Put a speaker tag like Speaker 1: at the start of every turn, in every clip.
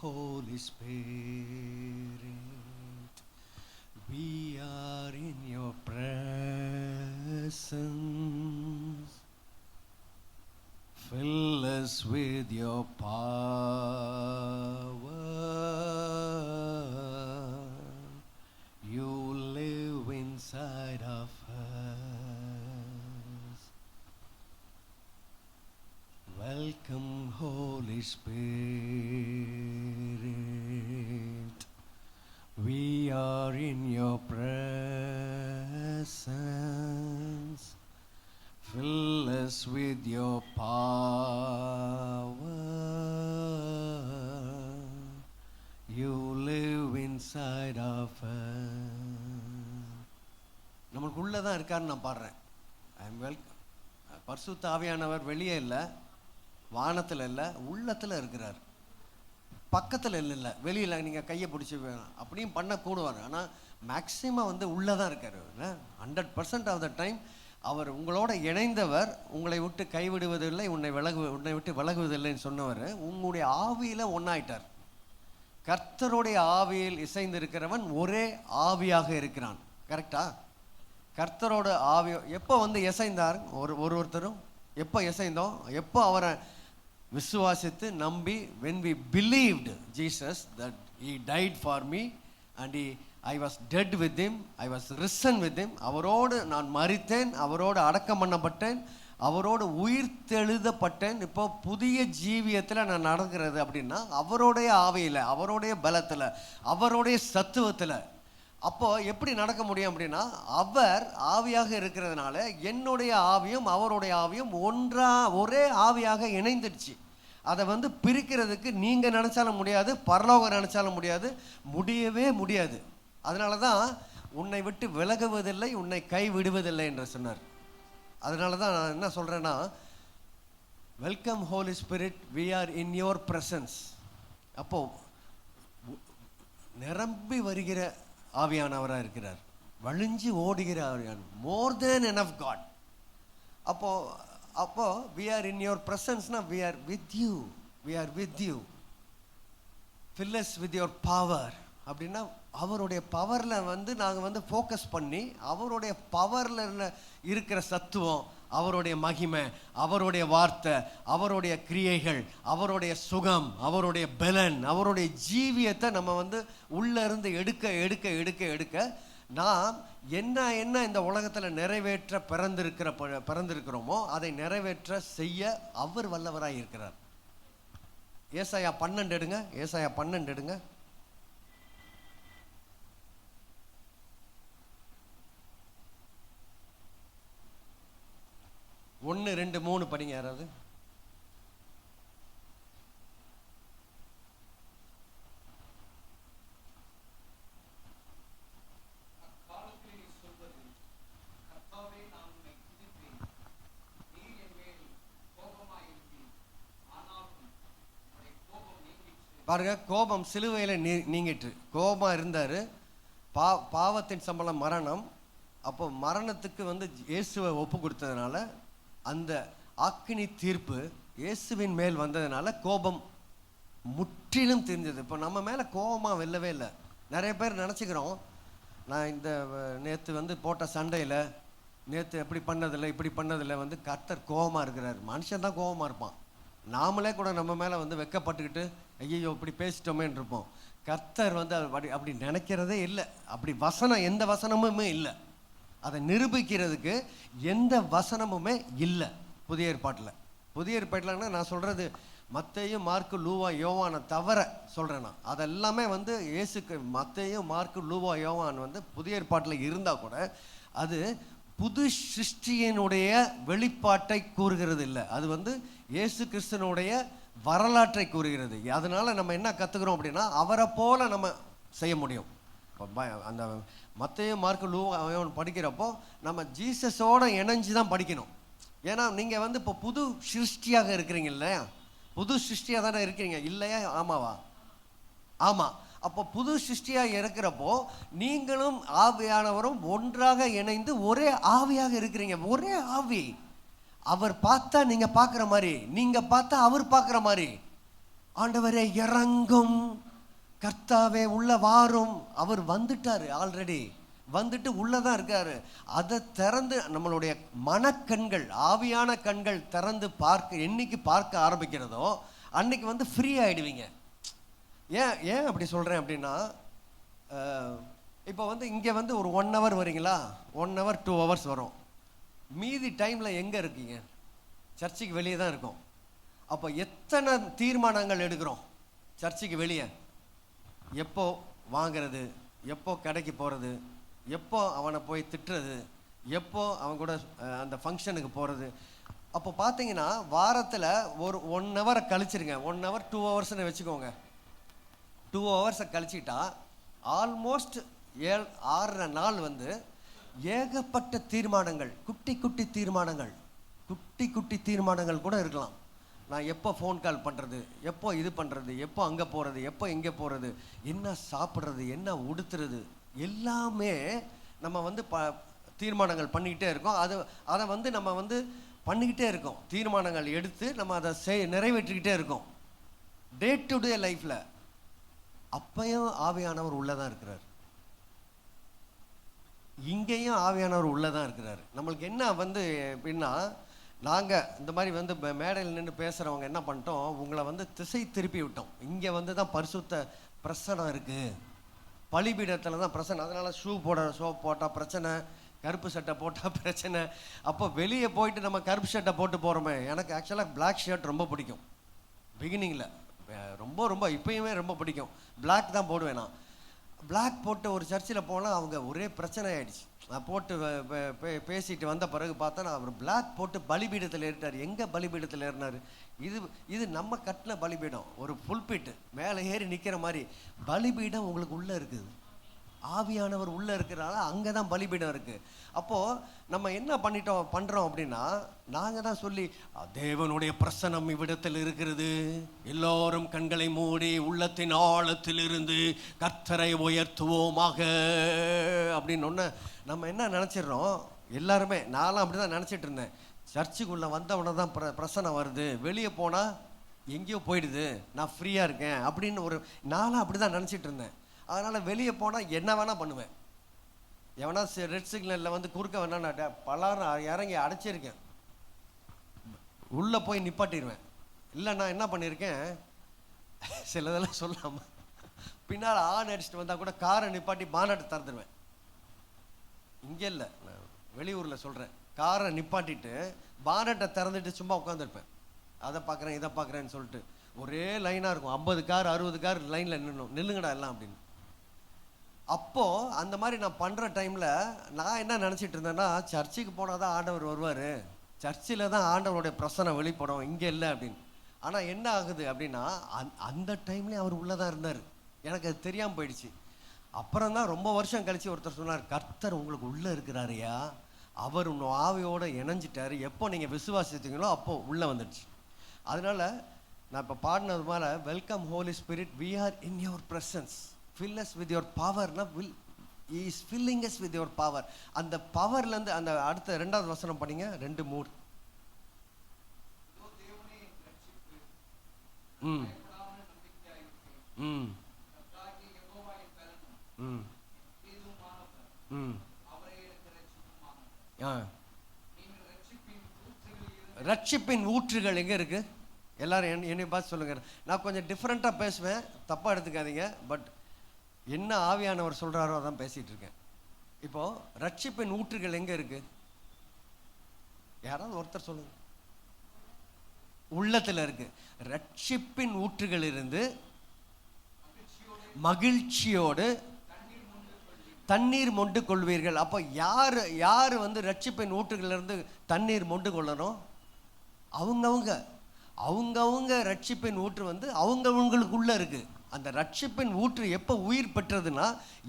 Speaker 1: Holy Spirit, we are in your presence. Fill us with your power. You live inside of us. Welcome, Holy Spirit. We are in your presence. Fill us with your power. You live inside of us. நமக்குள்ளே தான் இருக்காருன்னு நான் பாடுறேன். பரிசுத்த ஆவியானவர் வெளியே இல்லை, வானத்தில் இல்லை, உள்ளத்தில் இருக்கிறார். பக்கத்தில் இல்லை, வெளியில் நீங்கள் கையை பிடிச்சி அப்படியும் பண்ணக்கூடுவார். ஆனால் மேக்சிமம் வந்து உள்ளே தான் இருக்கார். 100% ஆஃப் த டைம் அவர் உங்களோட இணைந்தவர், உங்களை விட்டு கைவிடுவதில்லை, உன்னை விட்டு விலகுவதில்லைன்னு சொன்னவர் உங்களுடைய ஆவியில் ஒன்றாயிட்டார். கர்த்தருடைய ஆவியில் இசைந்திருக்கிறவன் ஒரே ஆவியாக இருக்கிறான். கரெக்டா? கர்த்தரோட ஆவி எப்போ வந்து இசைந்தார்? ஒருத்தரும் எப்போ இசைந்தோம்? எப்போ அவரை விசுவாசித்து நம்பி, when we believed Jesus that he died for me and I was dead with him, I was risen with him. அவரோடு நான் மரித்தேன், அவரோடு அடக்கம் பண்ணப்பட்டேன், அவரோடு உயிர்த்தெழுதப்பட்டேன். இப்போ புதிய ஜீவியத்தில் நான் நடக்கிறது அப்படின்னா அவருடைய ஆவியில், அவருடைய பலத்தில், அவருடைய சத்துவத்தில். அப்போ எப்படி நடக்க முடியும் அப்படின்னா, அவர் ஆவியாக இருக்கிறதுனால என்னுடைய ஆவியும் அவருடைய ஆவியும் ஒரே ஆவியாக இணைந்துடுச்சு. அதை வந்து பிரிக்கிறதுக்கு நீங்கள் நினச்சாலும் முடியாது, பரலோகம் நினச்சாலும் முடியாது, முடியவே முடியாது. அதனால தான் உன்னை விட்டு விலகுவதில்லை, உன்னை கை விடுவதில்லை என்று சொன்னார். அதனால தான் நான் என்ன சொல்கிறேன்னா, welcome holy spirit, we are in your presence. அப்போது நிரம்பி வருகிற ஆவியானவராக இருக்கிறார், வழிஞ்சு ஓடுகிற ஆவியான, மோர் தேன் எனஃப் காட். அப்போ we are in your presence na, we are with you, we are with you. Fill us with your power. அப்படின்னா அவருடைய பவரில் வந்து நாங்கள் வந்து ஃபோக்கஸ் பண்ணி, அவருடைய பவரில் இருக்கிற சத்துவம், அவருடைய மகிமை, அவருடைய வார்த்தை, அவருடைய கிரியைகள், அவருடைய சுகம், அவருடைய பலன், அவருடைய ஜீவியத்தை நம்ம வந்து உள்ளேருந்து எடுக்க எடுக்க எடுக்க எடுக்க நாம் என்ன இந்த உலகத்தில் நிறைவேற்ற பிறந்திருக்கிறோமோ அதை நிறைவேற்ற செய்ய அவர் வல்லவராக இருக்கிறார். ஏசாயா 12 எடுங்க, ஏசாயா 12 எடுங்க. 1, 2, 3 படிங்க யாராவது. பாருங்க, கோபம் சிலுவையில் நீங்கிட்டு. கோபமாக இருந்தார். பாவத்தின் சம்பளம் மரணம். அப்போ மரணத்துக்கு வந்து இயேசுவை ஒப்பு கொடுத்ததுனால அந்த ஆக்கினி தீர்ப்பு இயேசுவின் மேல் வந்ததுனால கோபம் முற்றிலும் தெரிஞ்சது. இப்போ நம்ம மேலே கோபமாக வெல்லவே இல்லை. நிறைய பேர் நினச்சிக்கிறோம், நான் இந்த நேற்று வந்து போட்ட சண்டையில், நேற்று எப்படி பண்ணதில்லை இப்படி பண்ணதில்லை வந்து கர்த்தர் கோபமாக இருக்கிறார். மனுஷன் தான் கோபமாக இருப்பான். நாமளே கூட நம்ம மேலே வந்து வெக்கப்பட்டுக்கிட்டு ஐயோ இப்படி பேசிட்டோமேன்னு இருப்போம். கர்த்தர் வந்து அப்படி நினைக்கிறதே இல்லை. அப்படி வசனம் எந்த வசனமுமே இல்லை. அதை நிரூபிக்கிறதுக்கு எந்த வசனமுமே இல்லை புதிய ஏற்பாட்டில்னா நான் சொல்கிறது மத்தேயு, மார்க்கு, லூவா, யோவானை தவிர சொல்கிறேன். நான் அதெல்லாமே வந்து இயேசுக்கு மத்தேயு, மார்க்கு, லூவா, யோவான் வந்து புதிய ஏற்பாட்டில் இருந்தால் கூட அது புது சிருஷ்டியினுடைய வெளிப்பாட்டை கூறுகிறது இல்லை. அது வந்து இயேசு கிறிஸ்துனுடைய வரலாற்றை கூறுகிறது. அதனால் நம்ம என்ன கற்றுக்கிறோம் அப்படின்னா, அவரை போல நம்ம செய்ய முடியும். அந்த மத்தேயு, மார்க்கு, லூவா, யோவான் படிக்கிறப்போ நம்ம ஜீசஸோடு இணைஞ்சு தான் படிக்கணும். ஏன்னா நீங்கள் வந்து இப்போ புது சிருஷ்டியாக இருக்கிறீங்க இல்லையா? புது சிருஷ்டியாக தானே இருக்கிறீங்க இல்லையா? ஆமாவா? ஆமாம். அப்போ புது சிருஷ்டியாக இருக்கிறப்போ நீங்களும் ஆவியானவரும் ஒன்றாக இணைந்து ஒரே ஆவியாக இருக்கிறீங்க. ஒரே ஆவி. அவர் பார்த்தா நீங்கள் பார்க்குற மாதிரி, நீங்கள் பார்த்தா அவர் பார்க்குற மாதிரி. ஆண்டவரே இறங்கும், கர்த்தாவே உள்ள வாரும். அவர் வந்துட்டாரு, ஆல்ரெடி வந்துட்டு உள்ளதான் இருக்காரு. அதை திறந்து நம்மளுடைய மனக்கண்கள், ஆவியான கண்கள் திறந்து என்னைக்கு பார்க்க ஆரம்பிக்கிறதோ அன்னைக்கு வந்து ஃப்ரீ ஆகிடுவீங்க. ஏன் அப்படி சொல்கிறேன் அப்படின்னா, இப்போ வந்து இங்கே வந்து ஒரு 1 hour வரீங்களா, 1 hour 2 hours வரும். மீதி டைமில் எங்கே இருக்கீங்க? சர்ச்சுக்கு வெளியே தான் இருக்கும். அப்போ எத்தனை தீர்மானங்கள் எடுக்கிறோம் சர்ச்சுக்கு வெளியே? எப்போ வாங்கிறது, எப்போ கடைக்கு போகிறது, எப்போ அவனை போய் திட்டுறது, எப்போ அவன் கூட அந்த ஃபங்க்ஷனுக்கு போகிறது. அப்போ பார்த்தீங்கன்னா வாரத்தில் ஒரு 1 hour கழிச்சிருங்க. 1 hour 2 hours வச்சுக்கோங்க. 2 hours கழிச்சிட்டா ஆல்மோஸ்ட் 6 நாள் வந்து ஏகப்பட்ட தீர்மானங்கள், குட்டி குட்டி தீர்மானங்கள் கூட இருக்கலாம். நான் எப்போ ஃபோன் கால் பண்ணுறது, எப்போ இது பண்ணுறது, எப்போ அங்கே போகிறது, எப்போ இங்கே போகிறது, என்ன சாப்பிட்றது, என்ன உடுத்துறது, எல்லாமே நம்ம வந்து தீர்மானங்கள் பண்ணிக்கிட்டே இருக்கோம். அதை வந்து நம்ம வந்து பண்ணிக்கிட்டே இருக்கோம். தீர்மானங்கள் எடுத்து நம்ம அதை நிறைவேற்றிக்கிட்டே இருக்கோம் டே டு டே லைஃப்பில். அப்பையும் ஆவியானவர் உள்ளதான் இருக்கிறார், இங்கேயும் ஆவியானவர் உள்ளதான் இருக்கிறார். நம்மளுக்கு என்ன வந்து எப்படின்னா, நாங்கள் இந்த மாதிரி வந்து மேடையில் நின்று பேசுகிறவங்க என்ன பண்ணிட்டோம், உங்களை வந்து திசை திருப்பி விட்டோம். இங்கே வந்து தான் பரிசுத்த பிரசனம் இருக்குது, பலிபீடத்தில் தான் பிரச்சனை. அதனால் சோப் போட்டால் பிரச்சனை, கருப்பு சட்டை போட்டால் பிரச்சனை. அப்போ வெளியே போயிட்டு நம்ம கருப்பு சட்டை போட்டு போகிறோமே. எனக்கு ஆக்சுவலாக பிளாக் ஷர்ட் ரொம்ப பிடிக்கும். பிகினிங்கில் ரொம்ப இப்போயுமே ரொம்ப பிடிக்கும். பிளாக் தான் போடுவேன் நான். பிளாக் போட்டு ஒரு சர்ச்சில் போனால் அவங்க ஒரே பிரச்சனை ஆகிடுச்சு. நான் போட்டு பேசிட்டு வந்த பிறகு பார்த்தா, நான் அவர் பிளாக் போட்டு பலிபீடத்தில் ஏறிட்டார். எங்கே பலிபீடத்தில் ஏறினார்? இது நம்ம கட்டின பலிபீடம், ஒரு புல்பிட்டு மேலே ஏறி நிற்கிற மாதிரி. பலிபீடம் உங்களுக்கு உள்ளே இருக்குது, ஆவியானவர் உள்ளே இருக்கிறனால அங்கே தான் பலிபீடம் இருக்குது. அப்போது நம்ம என்ன பண்ணுறோம் அப்படின்னா, நாங்கள் தான் சொல்லி தேவனுடைய பிரசன்னம் இவ்விடத்தில் இருக்கிறது, எல்லோரும் கண்களை மூடி உள்ளத்தின் ஆழத்தில் இருந்து கர்த்தரை உயர்த்துவோமாக அப்படின்னு ஒன்று நம்ம என்ன நினச்சிடுறோம் எல்லாருமே. நானும் அப்படி தான் நினச்சிட்டு இருந்தேன். சர்ச்சுக்குள்ளே வந்தவனை தான் பிரசனம் வருது, வெளியே போனால் எங்கேயோ போயிடுது, நான் ஃப்ரீயாக இருக்கேன் அப்படின்னு நானும் அப்படி தான் நினச்சிட்டு இருந்தேன். அதனால் வெளியே போனால் என்ன வேணால் பண்ணுவேன். எவனா ரெட் சிக்னலில் வந்து குறுக்க வேணா நான் பலரும் இறங்கி அடைச்சிருக்கேன், உள்ளே போய் நிப்பாட்டிடுவேன். இல்லை நான் என்ன பண்ணியிருக்கேன், சிலதெல்லாம் சொல்லாமல் பின்னால் ஆன் அடிச்சுட்டு வந்தால் கூட காரை நிப்பாட்டி பானட்டை திறந்துடுவேன். இங்கே இல்லை, நான் வெளியூரில் சொல்கிறேன். காரை நிப்பாட்டிட்டு பானட்டை திறந்துட்டு சும்மா உட்காந்துருப்பேன். அதை பார்க்குறேன் இதை பார்க்குறேன்னு சொல்லிட்டு ஒரே லைனாக இருக்கும். 50 கார் 60 கார் லைனில் நில்லுங்கடா எல்லாம் அப்படின்னு. அப்போது அந்த மாதிரி நான் பண்ணுற டைமில் நான் என்ன நினச்சிட்டு இருந்தேன்னா, சர்ச்சுக்கு போனால் தான் ஆண்டவர் வருவார், சர்ச்சில் தான் ஆண்டவருடைய பிரசனம் வெளிப்படும், இங்கே இல்லை அப்படின்னு. ஆனால் என்ன ஆகுது அப்படின்னா, அந்த டைம்லேயும் அவர் உள்ளே தான் இருந்தார். எனக்கு அது தெரியாமல் போயிடுச்சு. அப்புறம் தான் ரொம்ப வருஷம் கழித்து ஒருத்தர் சொன்னார், கர்த்தர் உங்களுக்கு உள்ளே இருக்கிறாரையா, அவர் உன் ஆவியோடு இணைஞ்சிட்டார், எப்போ நீங்கள் விசுவாசித்தீங்களோ அப்போது உள்ளே வந்துடுச்சு. அதனால் நான் இப்போ பாடினது மேலே, welcome holy spirit, we are in your presence, fill us with your power. He is filling us with your power. அந்த பவர்லேருந்து அந்த அடுத்த 2வது வசனம் படிங்க, 2:3. ரட்சிப்பின் ஊற்றுகள் எங்கே இருக்கு? எல்லாரும் என்னை பார்த்து சொல்லுங்க. நான் கொஞ்சம் டிஃப்ரெண்ட்டாக பேசுவேன், தப்பாக எடுத்துக்காதீங்க. பட் என்ன ஆவியானவர் சொல்கிறாரோ அதான் பேசிகிட்டு இருக்கேன். இப்போது ரட்சிப்பின் ஊற்றுகள் எங்கே இருக்குது? யாராவது ஒருத்தர் சொல்லுங்க. உள்ளத்தில் இருக்குது. ரட்சிப்பின் ஊற்றுகள் இருந்து மகிழ்ச்சியோடு தண்ணீர் மொண்டு கொள்வீர்கள். அப்போ யார் வந்து ரட்சிப்பின் ஊற்றுகளிலிருந்து தண்ணீர் மொண்டு கொள்ளணும்? அவங்கவுங்க ரட்சிப்பின் ஊற்று வந்து அவங்கவுங்களுக்குள்ளே இருக்குது. அந்த ரட்சிப்பின் ஊற்று எப்போ உயிர் பெற்றதுன்னா,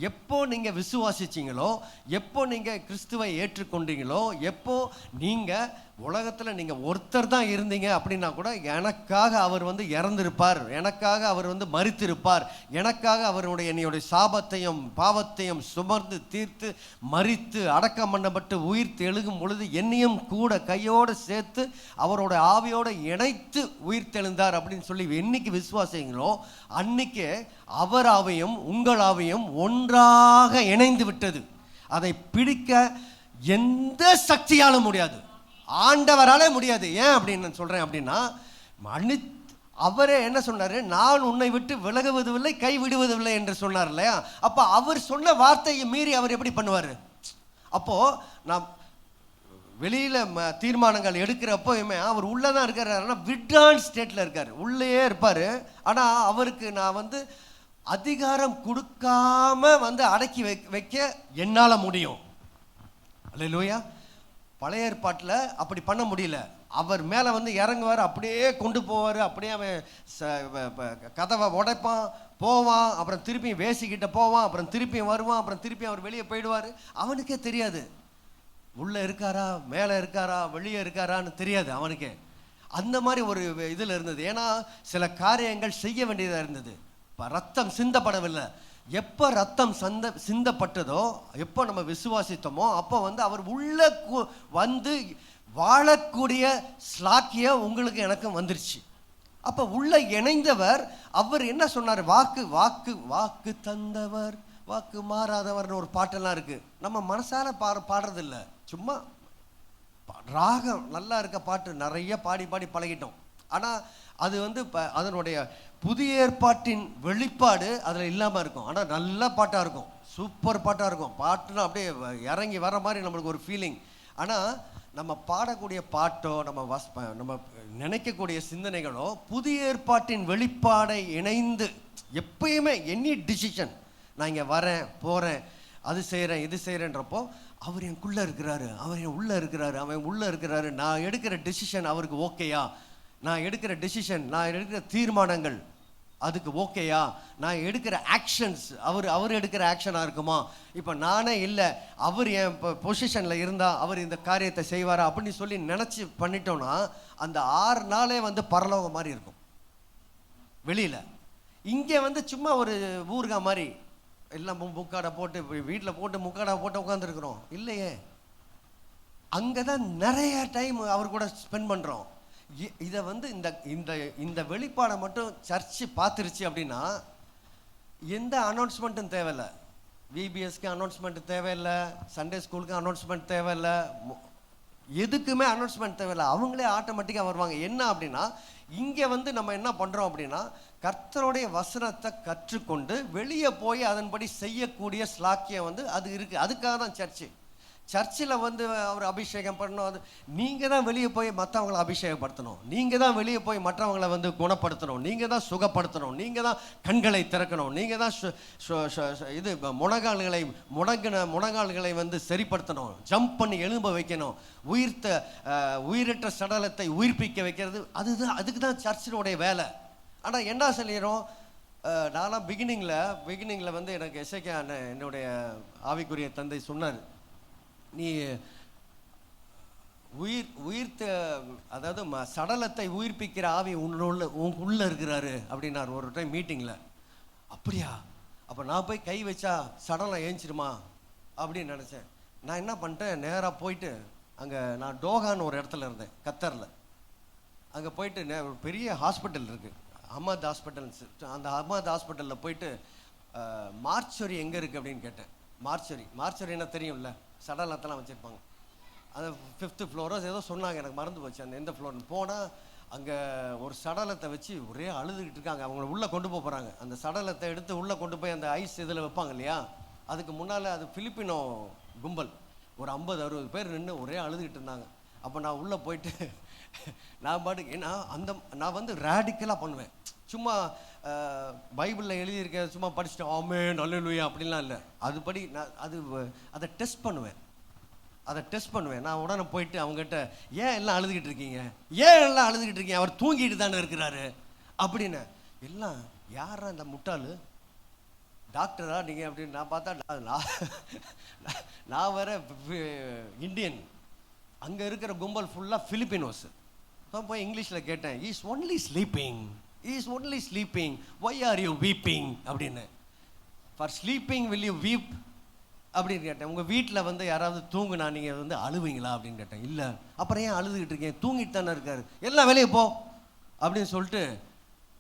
Speaker 1: எப்போ நீங்கள் விசுவாசிச்சிங்களோ, எப்போ நீங்கள் கிறிஸ்துவை ஏற்றுக்கொண்டீங்களோ, எப்போ நீங்கள் உலகத்தில் நீங்கள் ஒருத்தர் தான் இருந்தீங்க அப்படின்னா கூட எனக்காக அவர் வந்து இறந்திருப்பார், எனக்காக அவர் வந்து மரித்திருப்பார், எனக்காக அவருடைய என்னுடைய சாபத்தையும் பாவத்தையும் சுமர்ந்து தீர்த்து மரித்து அடக்கம் பண்ணப்பட்டு உயிர்த்து எழுகும் பொழுது என்னையும் கூட கையோடு சேர்த்து அவரோட ஆவியோடு இணைத்து உயிர்த்தெழுந்தார் அப்படின்னு சொல்லி என்னைக்கு விசுவாசிங்களோ அன்னைக்கு அவர் ஆவியும் உங்கள் ஆவியும் ஒன்றாக இணைந்து விட்டது. அதை பிடிக்க எந்த சக்தியாலும் முடியாது, ஆண்டவராலே முடியாது. ஏன் அப்படின்னு நான் சொல்கிறேன் அப்படின்னா, அவரே என்ன சொன்னார், நான் உன்னை விட்டு விலகுவதில்லை கை விடுவதில்லை என்று சொன்னார் இல்லையா. அப்போ அவர் சொன்ன வார்த்தையை மீறி அவர் எப்படி பண்ணுவார்? அப்போது நான் வெளியில் தீர்மானங்கள் எடுக்கிறப்போயுமே அவர் உள்ளே தான் இருக்கார், ஆனால் விட்ரான் ஸ்டேட்டில் இருக்கார், உள்ளேயே இருப்பார். ஆனால் அவருக்கு நான் வந்து அதிகாரம் கொடுக்காம வந்து அடக்கி வைக்க என்னால் முடியும். அல்லேலூயா. பழைய ஏற்பாட்டில் அப்படி பண்ண முடியல. அவர் மேலே வந்து இறங்குவார், அப்படியே கொண்டு போவார், அப்படியே அவன் கதவை உடைப்பான், போவான், அப்புறம் திருப்பியும் வேசிக்கிட்ட போவான், அப்புறம் திருப்பியும் வருவான், அப்புறம் திருப்பியும் அவர் வெளியே போயிடுவார். அவனுக்கே தெரியாது உள்ளே இருக்காரா மேலே இருக்காரா வெளியே இருக்காரான்னு தெரியாது அவனுக்கே. அந்த மாதிரி ஒரு இதில் இருந்தது. ஏன்னா சில காரியங்கள் செய்ய வேண்டியதாக இருந்தது. இப்போ ரத்தம் சிந்தப்படவில்லை. எப்போ ரத்தம் சிந்தப்பட்டதோ, எப்போ நம்ம விசுவாசித்தோமோ, அப்போ வந்து அவர் உள்ள வந்து வாழக்கூடிய ஸ்லாக்கியம் உங்களுக்கு எனக்கும் வந்துருச்சு. அப்போ உள்ள இணைந்தவர் அவர் என்ன சொன்னார்? வாக்கு வாக்கு வாக்கு தந்தவர் வாக்கு மாறாதவர்னு ஒரு பாட்டெல்லாம் இருக்குது. நம்ம மனசால பாடுறதில்ல, சும்மா ராகம் நல்லா இருக்க பாட்டு நிறைய பாடி பாடி பழகிட்டோம். ஆனால் அது வந்து அதனுடைய புதிய ஏற்பாட்டின் வெளிப்பாடு அதில் இல்லாமல் இருக்கும். ஆனால் நல்ல பாட்டாக இருக்கும், சூப்பர் பாட்டாக இருக்கும். பாட்டுனா அப்படியே இறங்கி வர மாதிரி நம்மளுக்கு ஒரு ஃபீலிங். ஆனால் நம்ம பாடக்கூடிய பாட்டோ நம்ம நினைக்கக்கூடிய சிந்தனைகளோ புதிய ஏற்பாட்டின் வெளிப்பாடை இணைந்து எப்பயுமே எனி டிசிஷன், நான் இங்கே வரேன் போகிறேன் அது செய்கிறேன் இது செய்கிறேன்றப்போ அவர் எனக்குள்ளே இருக்கிறாரு, அவர் என் உள்ளே இருக்கிறாரு, அவன் உள்ளே இருக்கிறாரு. நான் எடுக்கிற டிசிஷன் அவருக்கு ஓகேயா, நான் எடுக்கிற டிசிஷன், நான் எடுக்கிற தீர்மானங்கள் அதுக்கு ஓகேயா, நான் எடுக்கிற ஆக்ஷன்ஸ் அவர் எடுக்கிற ஆக்ஷனாக இருக்குமா? இப்போ நானே இல்லை, அவர் என் பொசிஷனில் இருந்தால் அவர் இந்த காரியத்தை செய்வாரா அப்படின்னு சொல்லி நினச்சி பண்ணிட்டோன்னா அந்த 6 நாளே வந்து பரலோகம் மாதிரி இருக்கும் வெளியில். இங்கே வந்து சும்மா ஒரு ஊர்கா மாதிரி எல்லாம் முக்காடை போட்டு வீட்டில் போட்டு முக்காடை போட்டு உட்காந்துருக்குறோம் இல்லையே. அங்கே தான் நிறைய டைம் அவர் கூட ஸ்பெண்ட் பண்ணுறோம். இதை வந்து இந்த இந்த இந்த வெளிப்பாடை மட்டும் சர்ச்சு பார்த்துருச்சு அப்படின்னா எந்த அனௌன்ஸ்மெண்ட்டும் தேவையில்லை. விபிஎஸ்க்கு அனௌன்ஸ்மெண்ட் தேவையில்லை, சண்டே ஸ்கூலுக்கு அனௌன்ஸ்மெண்ட் தேவையில்லை, எதுக்குமே அனௌன்ஸ்மெண்ட் தேவையில்லை. அவங்களே ஆட்டோமேட்டிக்காக வருவாங்க. என்ன அப்படின்னா இங்கே வந்து நம்ம என்ன பண்ணுறோம் அப்படின்னா கர்த்தருடைய வசனத்தை கற்றுக்கொண்டு வெளியே போய் அதன்படி செய்யக்கூடிய ஸ்லாக்கியம் வந்து அது இருக்குது. அதுக்காக தான் சர்ச்சில் வந்து அவர் அபிஷேகம் பண்ணணும். அது நீங்கள் தான் வெளியே போய் மற்றவங்களை அபிஷேகப்படுத்தணும், நீங்கள் தான் வெளியே போய் மற்றவங்களை வந்து குணப்படுத்தணும், நீங்கள் தான் சுகப்படுத்தணும், நீங்கள் தான் கண்களை திறக்கணும், நீங்கள் தான் இது முழங்கால்களை வந்து சரிப்படுத்தணும், ஜம்ப் பண்ணி எழும்ப வைக்கணும், உயிரற்ற சடலத்தை உயிர்ப்பிக்க வைக்கிறது. அதுக்கு தான் சர்ச்சினுடைய வேலை. ஆனால் என்ன சொல்லிடுறோம், நான்லாம் பிகினிங்கில் வந்து எனக்கு எஸ்ஐகே என்னுடைய ஆவிக்குரிய தந்தை சொன்னார், நீ உயிர்த்த அதாவது சடலத்தை உயிர்ப்பிக்கிற ஆவி உள்ள இருக்கிறாரு அப்படின்னாரு ஒரு டைம் மீட்டிங்கில். அப்படியா? அப்போ நான் போய் கை வச்சா சடலம் ஏஞ்சிருமா அப்படின்னு நினச்சேன். நான் என்ன பண்ணிட்டேன், நேராக போயிட்டு அங்கே நான் டோஹான்னு ஒரு இடத்துல இருந்தேன் கத்தரில். அங்கே போயிட்டு ஒரு பெரிய ஹாஸ்பிட்டல் இருக்குது, அஹமத் ஹாஸ்பிட்டல்ஸ். அந்த அஹமத் ஹாஸ்பிட்டலில் போயிட்டு மார்ச்சரி எங்கே இருக்குது அப்படின்னு கேட்டேன். மார்ச்சரி என்ன தெரியும்ல, சடலத்தெல்லாம் வச்சுருப்பாங்க. அந்த 5th ஃப்ளோரோ ஏதோ சொன்னாங்க, எனக்கு மறந்து போச்சு அந்த எந்த ஃப்ளோர்னு. போனால் அங்கே ஒரு சடலத்தை வச்சு ஒரே அழுதுகிட்டு இருக்காங்க. அவங்கள உள்ளே கொண்டு போகிறாங்க. அந்த சடலத்தை எடுத்து உள்ளே கொண்டு போய் அந்த ஐஸ் இதில் வைப்பாங்க இல்லையா, அதுக்கு முன்னால் அது பிலிப்பினோ கும்பல் ஒரு 50-60 பேர் நின்று ஒரே அழுதுகிட்டு இருந்தாங்க. அப்போ நான் உள்ளே போயிட்டு நான் பாட்டுக்கு ஏன்னா நான் வந்து ரேடிக்கலாக பண்ணுவேன். சும்மா பைபிளில் எழுதியிருக்க சும்மா படிச்சுட்டு ஆமென் அல்லேலூயா அப்படின்லாம் இல்லை. அதுபடி நான் அதை டெஸ்ட் பண்ணுவேன். நான் உடனே போயிட்டு அவங்ககிட்ட ஏன் எல்லாம் அழுதுகிட்டு இருக்கீங்க, அவர் தூங்கிட்டு தானே இருக்கிறாரு அப்படின்னு. எல்லாம் யாரா இந்த முட்டாளு டாக்டரா நீங்கள் அப்படின்னு நான் பார்த்தா நான் வேற இந்தியன். அங்கே இருக்கிற கும்பல் ஃபுல்லாக ஃபிலிப்பினோஸ். போய் இங்கிலீஷில் கேட்டேன், is only sleeping, is only sleeping, why are you weeping அப்படின்னு. For sleeping will you weep அப்படின்னு கேட்டேன். உங்கள் வீட்டில் வந்து யாராவது தூங்குனா நீங்கள் வந்து அழுவீங்களா அப்படின்னு கேட்டேன். இல்லை. அப்புறம் ஏன் அழுதுகிட்டு இருக்கேன், தூங்கிட்டு தானே இருக்காரு, எல்லாம் வெளியே போ அப்படின்னு சொல்லிட்டு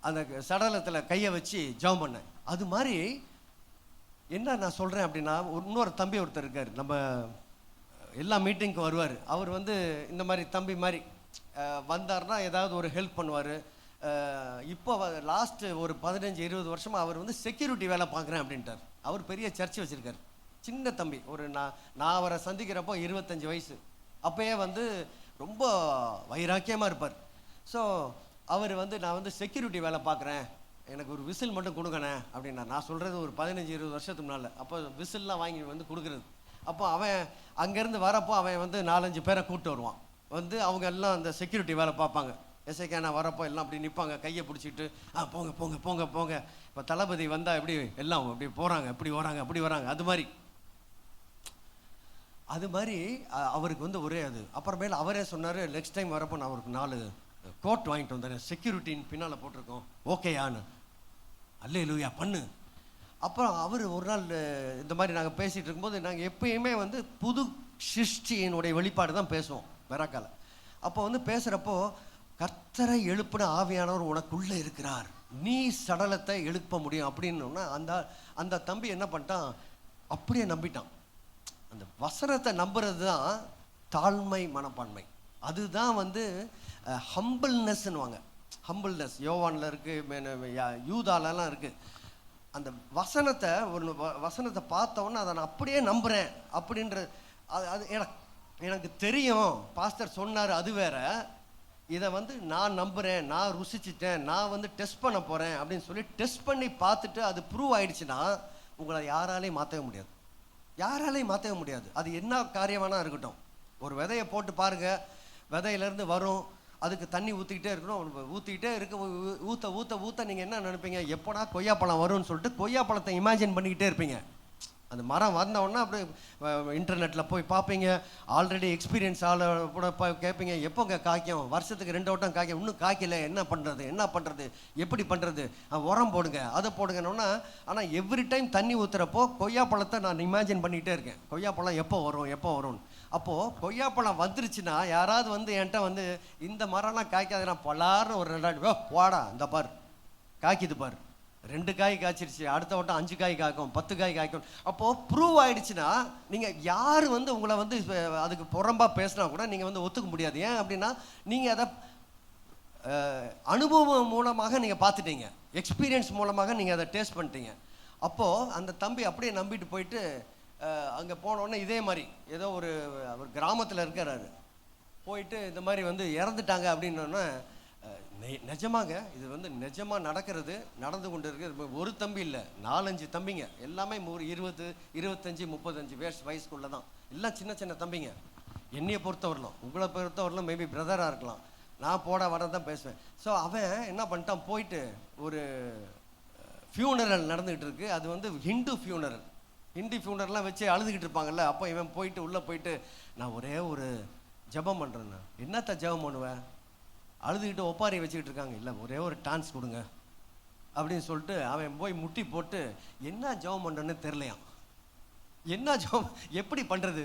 Speaker 1: அந்த சடலத்தில் கையை வச்சு ஜெபம் பண்ணேன். அது மாதிரி என்ன நான் சொல்கிறேன் அப்படின்னா, இன்னொரு தம்பி ஒருத்தர் இருக்கார், நம்ம எல்லா மீட்டிங்க்கு வருவார். அவர் வந்து இந்த மாதிரி தம்பி மாதிரி வந்தார்னா ஏதாவது ஒரு ஹெல்ப் பண்ணுவார். இப்போ லாஸ்ட்டு ஒரு 15-20 வருஷமாக அவர் வந்து செக்யூரிட்டி வேலை பார்க்குறேன் அப்படின்ட்டார். அவர் பெரிய சர்ச் வச்சுருக்கார். சின்ன தம்பி, ஒரு நான் அவரை சந்திக்கிறப்போ 25 வயசு. அப்போயே வந்து ரொம்ப வைராக்கியமாக இருப்பார். ஸோ அவர் வந்து நான் வந்து செக்யூரிட்டி வேலை பார்க்குறேன், எனக்கு ஒரு விசில் மட்டும் கொடுங்கண்ணே அப்படின்னா. நான் சொல்கிறது ஒரு 15-20 வருஷத்துக்கு முன்னால். அப்போ விசில்லாம் வாங்கி வந்து கொடுக்குறது. அப்போ அவன் அங்கேருந்து வரப்போ அவன் வந்து 4-5 பேரை கூப்பிட்டு வருவான். வந்து அவங்க எல்லாம் அந்த செக்யூரிட்டி வேலை பார்ப்பாங்க. எஸ்ஐக்கான வரப்போ எல்லாம் அப்படி நிற்பாங்க, கையை பிடிச்சிட்டு போங்க போங்க போங்க போங்க. இப்போ தளபதி வந்தால் எப்படி எல்லாம் அப்படி போகிறாங்க, இப்படி வராங்க அப்படி வராங்க. அது மாதிரி அவருக்கு வந்து ஒரே அது. அப்புறமேல அவரே சொன்னார், நெக்ஸ்ட் டைம் வரப்போ நான் அவருக்கு 4 கோட் வாங்கிட்டு வந்தேன், செக்யூரிட்டின்னு பின்னால் போட்டிருக்கோம், ஓகேயான்னு. அல்லேலூயா பண்ணு. அப்புறம் அவர் ஒரு நாள் இந்த மாதிரி நாங்கள் பேசிகிட்டு இருக்கும்போது, நாங்கள் எப்பயுமே வந்து புது சிருஷ்டியினுடைய வெளிப்பாடு தான் பேசுவோம் வெராக்கால. அப்போ வந்து பேசுகிறப்போ, கர்த்தரை எழுப்பின ஆவியானவர் உனக்குள்ளே இருக்கிறார், நீ சடலத்தை எழுப்ப முடியும் அப்படின்னா அந்த தம்பி என்ன பண்ணிட்டான், அப்படியே நம்பிட்டான். அந்த வசனத்தை நம்புறது தான் தாழ்மை மனப்பான்மை. அதுதான் வந்து ஹம்பிள்னஸ்ன்னுவாங்க. ஹம்பிள்னஸ் யோவானில் இருக்குது, யூதாலெல்லாம் இருக்குது. அந்த வசனத்தை வசனத்தை பார்த்தோன்னா அதை நான் அப்படியே நம்புகிறேன் அப்படின்ற அது எனக்கு தெரியும், பாஸ்டர் சொன்னார், அது வேற. இதை வந்து நான் நம்புகிறேன், நான் ருசிச்சிட்டேன், நான் வந்து டெஸ்ட் பண்ண போகிறேன் அப்படின்னு சொல்லி டெஸ்ட் பண்ணி பார்த்துட்டு அது ப்ரூவ் ஆகிடுச்சுன்னா உங்களை யாராலையும் மாற்றவே முடியாது, யாராலையும் மாற்றவே முடியாது. அது என்ன காரியமானா இருக்கட்டும். ஒரு விதையை போட்டு பாருங்கள், விதையிலேருந்து வரும், அதுக்கு தண்ணி ஊற்றிக்கிட்டே இருக்கணும், ஊற்றிக்கிட்டே ஊற்ற நீங்கள் என்ன நினைப்பீங்க, எப்போனா கொய்யாப்பழம் வரும்னு சொல்லிட்டு கொய்யாப்பழத்தை இமேஜின் பண்ணிக்கிட்டே இருப்பீங்க. அந்த மரம் வந்தவுடனே அப்படி இன்டர்நெட்டில் போய் பார்ப்பீங்க, ஆல்ரெடி எக்ஸ்பீரியன்ஸ் ஆளை கூட கேட்பீங்க, எப்போங்க காய்க்கும், வருஷத்துக்கு 2 வட்டம் காய்க்கும், இன்னும் காய்க்கல, என்ன பண்ணுறது எப்படி பண்ணுறது, உரம் போடுங்க, அதை போடுங்கன்னா. ஆனால் எவ்ரி டைம் தண்ணி ஊற்றுறப்போ கொய்யாப்பழத்தை நான் இமேஜின் பண்ணிக்கிட்டே இருக்கேன், கொய்யாப்பழம் எப்போ வரும்னு. அப்போது கொய்யாப்பழம் வந்துருச்சுன்னா யாராவது வந்து என்கிட்ட வந்து இந்த மரம்லாம் காய்க்காது, நான் பலாருன்னு ஒரு 2 போடா இந்த பார் காய்க்குது பார், 2 காய் காய்ச்சிருச்சு, அடுத்த வட்டம் 5 காய் காய்க்கும், 10 காய் காய்க்கும். அப்போது ப்ரூவ் ஆகிடுச்சுன்னா நீங்கள் யார் வந்து உங்களை வந்து அதுக்கு புறம்பாக பேசினா கூட நீங்கள் வந்து ஒத்துக்க முடியாது. ஏன் அப்படின்னா நீங்கள் அதை அனுபவம் மூலமாக நீங்கள் பார்த்துட்டீங்க, எக்ஸ்பீரியன்ஸ் மூலமாக நீங்கள் அதை டேஸ்ட் பண்ணிட்டீங்க. அப்போது அந்த தம்பி அப்படியே நம்பிட்டு போயிட்டு அங்கே போனோடனே இதே மாதிரி ஏதோ ஒரு கிராமத்தில் இருக்கிறாரு, போயிட்டு இந்த மாதிரி வந்து இறந்துட்டாங்க அப்படின்னோடனே, நிஜமாங்க இது வந்து நிஜமாக நடந்து கொண்டு இருக்கு. ஒரு தம்பி இல்லை, 4-5 தம்பிங்க, எல்லாமே 20, 25, 35 வயசுக்குள்ளே தான், எல்லாம் சின்ன சின்ன தம்பிங்க. என்னையை பொறுத்தவரலாம், உங்களை பொறுத்தவரலாம் மேபி பிரதராக இருக்கலாம், நான் போட வர தான் பேசுவேன். ஸோ அவன் என்ன பண்ணிட்டான், போயிட்டு ஒரு ஃபியூனரல் நடந்துக்கிட்டு இருக்கு, அது வந்து ஹிந்து ஃபியூனர்லாம் வச்சு அழுதுகிட்டு இருப்பாங்கல்ல. அப்போ இவன் போயிட்டு உள்ளே போயிட்டு, நான் ஒரே ஒரு ஜெபம் பண்ணுறேன்னு. என்னத்த ஜெபம் பண்ணுவேன், அழுதுகிட்டு ஒப்பாரி வச்சுக்கிட்டு இருக்காங்க, இல்லை ஒரே ஒரு டான்ஸ் கொடுங்க அப்படின்னு சொல்லிட்டு அவன் போய் முட்டி போட்டு என்ன ஜெபம் பண்ணுறேன்னு தெரிலையாம். என்ன ஜெபம் எப்படி பண்ணுறது,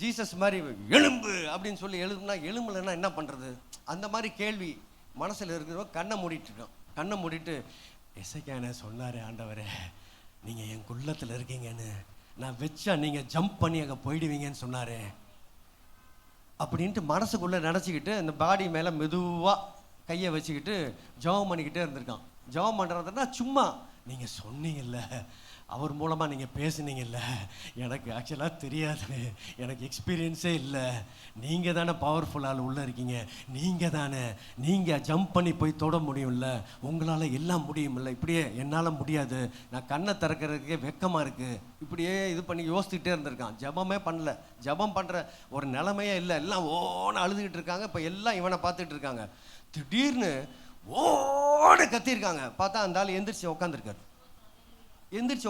Speaker 1: ஜீசஸ் மாதிரி எலும்பு அப்படின்னு சொல்லி எலும்புலன்னா என்ன பண்ணுறது, அந்த மாதிரி கேள்வி மனசில் இருக்கிறவங்க கண்ணை மூடிட்டு எசைக்கான சொன்னார், ஆண்டவரே நீங்கள் என் குள்ளத்தில் இருக்கீங்கன்னு, நான் வச்சா நீங்கள் ஜம்ப் பண்ணி அங்கே போயிடுவீங்கன்னு சொன்னார் அப்படின்ட்டு மனசுக்குள்ளே நினச்சிக்கிட்டு அந்த பாடி மேலே மெதுவாக கையை வச்சுக்கிட்டு ஜெபம் பண்ணிக்கிட்டே இருந்திருக்கான். ஜெபம் பண்ணுறதுன்னா சும்மா நீங்கள் சொன்னீங்கல்ல, அவர் மூலமாக நீங்கள் பேசுனீங்கல்ல, எனக்கு ஆக்சுவலாக தெரியாது, எனக்கு எக்ஸ்பீரியன்ஸே இல்லை, நீங்கள் தானே பவர்ஃபுல்லால் உள்ளே இருக்கீங்க, நீங்கள் ஜம்ப் பண்ணி போய் தொட முடியும்ல, உங்களால் எல்லாம் முடியுமில்ல, இப்படியே என்னால் முடியாது, நான் கண்ணை திறக்கிறதுக்கே வெக்கமாக இருக்குது, இப்படியே இது பண்ணி யோசிச்சுக்கிட்டே இருந்திருக்கான். ஜெபமே பண்ணல, ஜெபம் பண்ணுற ஒரு நிலைமையே இல்லை, எல்லாம் ஓன்னு அழுதுகிட்டு இருக்காங்க. இப்போ எல்லாம் இவனை பார்த்துட்டு இருக்காங்க. திடீர்னு ஓன்னு கத்திருக்காங்க. பார்த்தா அந்த ஆள் எந்திரிச்சு